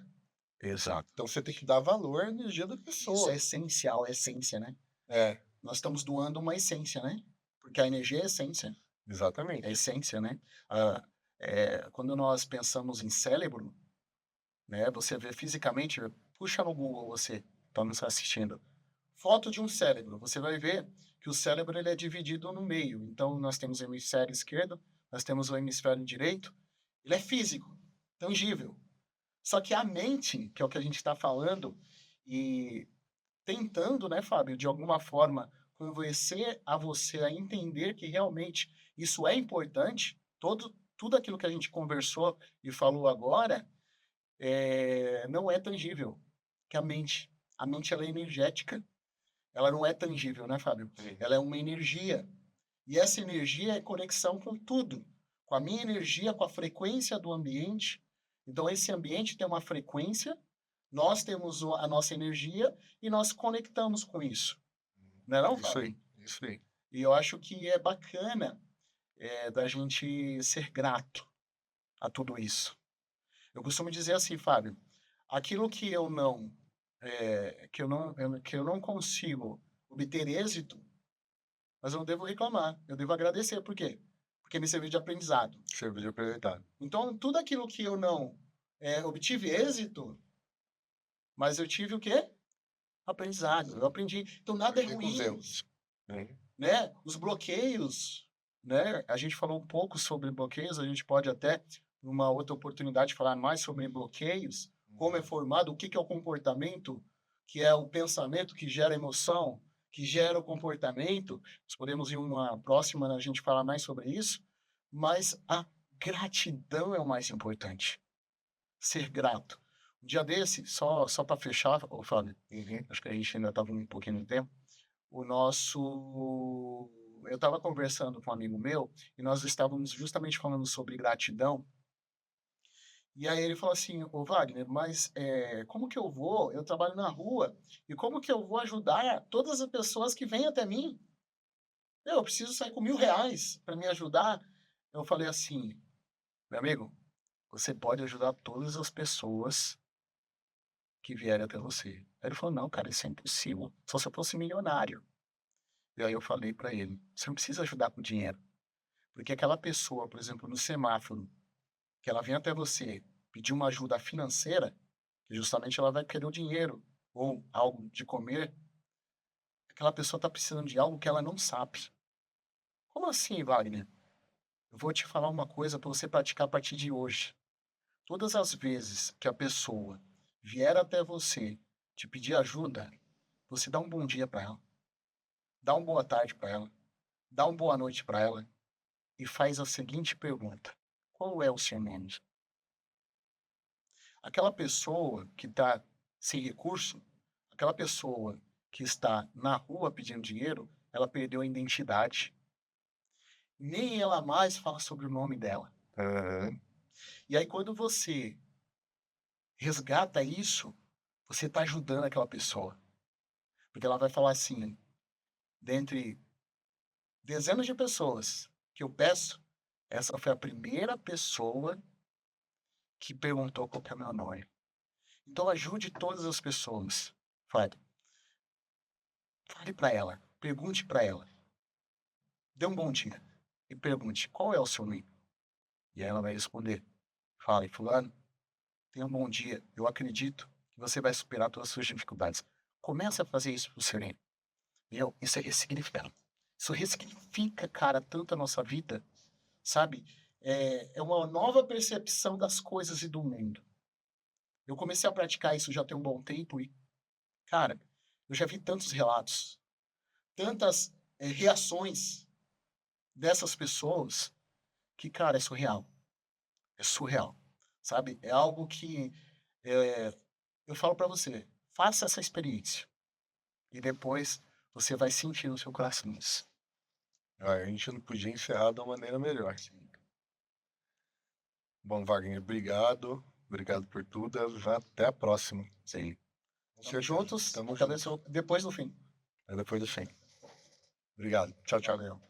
exato. Então você tem que dar valor à energia da Isso é pessoa. essencial, é essência, né? É, Nós estamos doando uma essência, né? Porque a energia é essência, é exatamente. essência, né? Ah, quando nós pensamos em cérebro, né? Você vê fisicamente, puxa no Google você, está nos assistindo. Foto de um cérebro, você vai ver que o cérebro ele é dividido no meio. Então, nós temos o hemisfério esquerdo, nós temos o hemisfério direito. Ele é físico, tangível. Só que a mente, que é o que a gente está falando, e tentando, né, Fábio, de alguma forma, convencer a você a entender que realmente isso é importante, tudo aquilo que a gente conversou e falou agora, não é tangível, que a mente ela é energética, ela não é tangível, né, Fábio? Sim. Ela é uma energia. E essa energia é conexão com tudo. Com a minha energia, com a frequência do ambiente. Então, esse ambiente tem uma frequência, nós temos a nossa energia e nós conectamos com isso. Não é não, Isso Fábio? aí, isso aí. E eu acho que é bacana da gente ser grato a tudo isso. Eu costumo dizer assim, Fábio, aquilo que eu não consigo obter êxito, mas eu não devo reclamar, eu devo agradecer. Por quê? Porque me serviu de aprendizado. Serviço de apresentado. Então, tudo aquilo que eu não obtive êxito, mas eu tive o quê? Aprendizado. Eu aprendi. Então, nada é Porque com os ruim, erros. Né? né? Os bloqueios, né? A gente falou um pouco sobre bloqueios, a gente pode até, numa outra oportunidade, falar mais sobre bloqueios, como é formado, o que é o comportamento, que é o pensamento que gera emoção, que gera o comportamento. Nós podemos em uma próxima a gente falar mais sobre isso, mas a gratidão é o mais importante. Ser grato. Um dia desse, só para fechar, ô Fábio, acho que a gente ainda estava um pouquinho no tempo, o nosso. Eu estava conversando com um amigo meu e nós estávamos justamente falando sobre gratidão. E aí ele falou assim, ô Wagner, mas como que eu vou? Eu trabalho na rua e como que eu vou ajudar todas as pessoas que vêm até mim? Eu preciso sair com R$ 1.000 para me ajudar. Eu falei assim, meu amigo, você pode ajudar todas as pessoas que vierem até você. Aí ele falou, não, cara, isso é impossível. Só se eu fosse milionário. E aí eu falei para ele, você não precisa ajudar com dinheiro. Porque aquela pessoa, por exemplo, no semáforo, que ela vem até você pedir uma ajuda financeira, que justamente ela vai querer o dinheiro ou algo de comer, aquela pessoa está precisando de algo que ela não sabe. Como assim, Wagner? Eu vou te falar uma coisa para você praticar a partir de hoje. Todas as vezes que a pessoa vier até você te pedir ajuda, você dá um bom dia para ela, dá uma boa tarde para ela, dá uma boa noite para ela e faz a seguinte pergunta: qual é o seu nome? Aquela pessoa que está sem recurso, aquela pessoa que está na rua pedindo dinheiro, ela perdeu a identidade. Nem ela mais fala sobre o nome dela. Aham. E aí, quando você resgata isso, você está ajudando aquela pessoa. Porque ela vai falar assim, dentre dezenas de pessoas que eu peço, essa foi a primeira pessoa que perguntou qual que é o meu nome. Então ajude todas as pessoas. Fale para ela, pergunte para ela, dê um bom dia e pergunte qual é o seu nome. E aí ela vai responder. Fale, fulano, tenha um bom dia. Eu acredito que você vai superar todas as suas dificuldades. Comece a fazer isso pro Sereno. Meu, isso é ressignificado. Isso ressignifica, cara, tanto a nossa vida, sabe? É uma nova percepção das coisas e do mundo. Eu comecei a praticar isso já tem um bom tempo e, cara, eu já vi tantos relatos, tantas reações dessas pessoas que, cara, é surreal. É surreal, sabe? É algo que eu falo pra você, faça essa experiência e depois você vai sentir no seu coração isso. A gente não podia encerrar de uma maneira melhor. Bom, Wagner, obrigado. Obrigado por tudo. Até a próxima. Sim. Com Estamos certeza. juntos, Tamo até junto. depois do fim. Até depois do fim. Obrigado. Tchau, tchau. Valeu.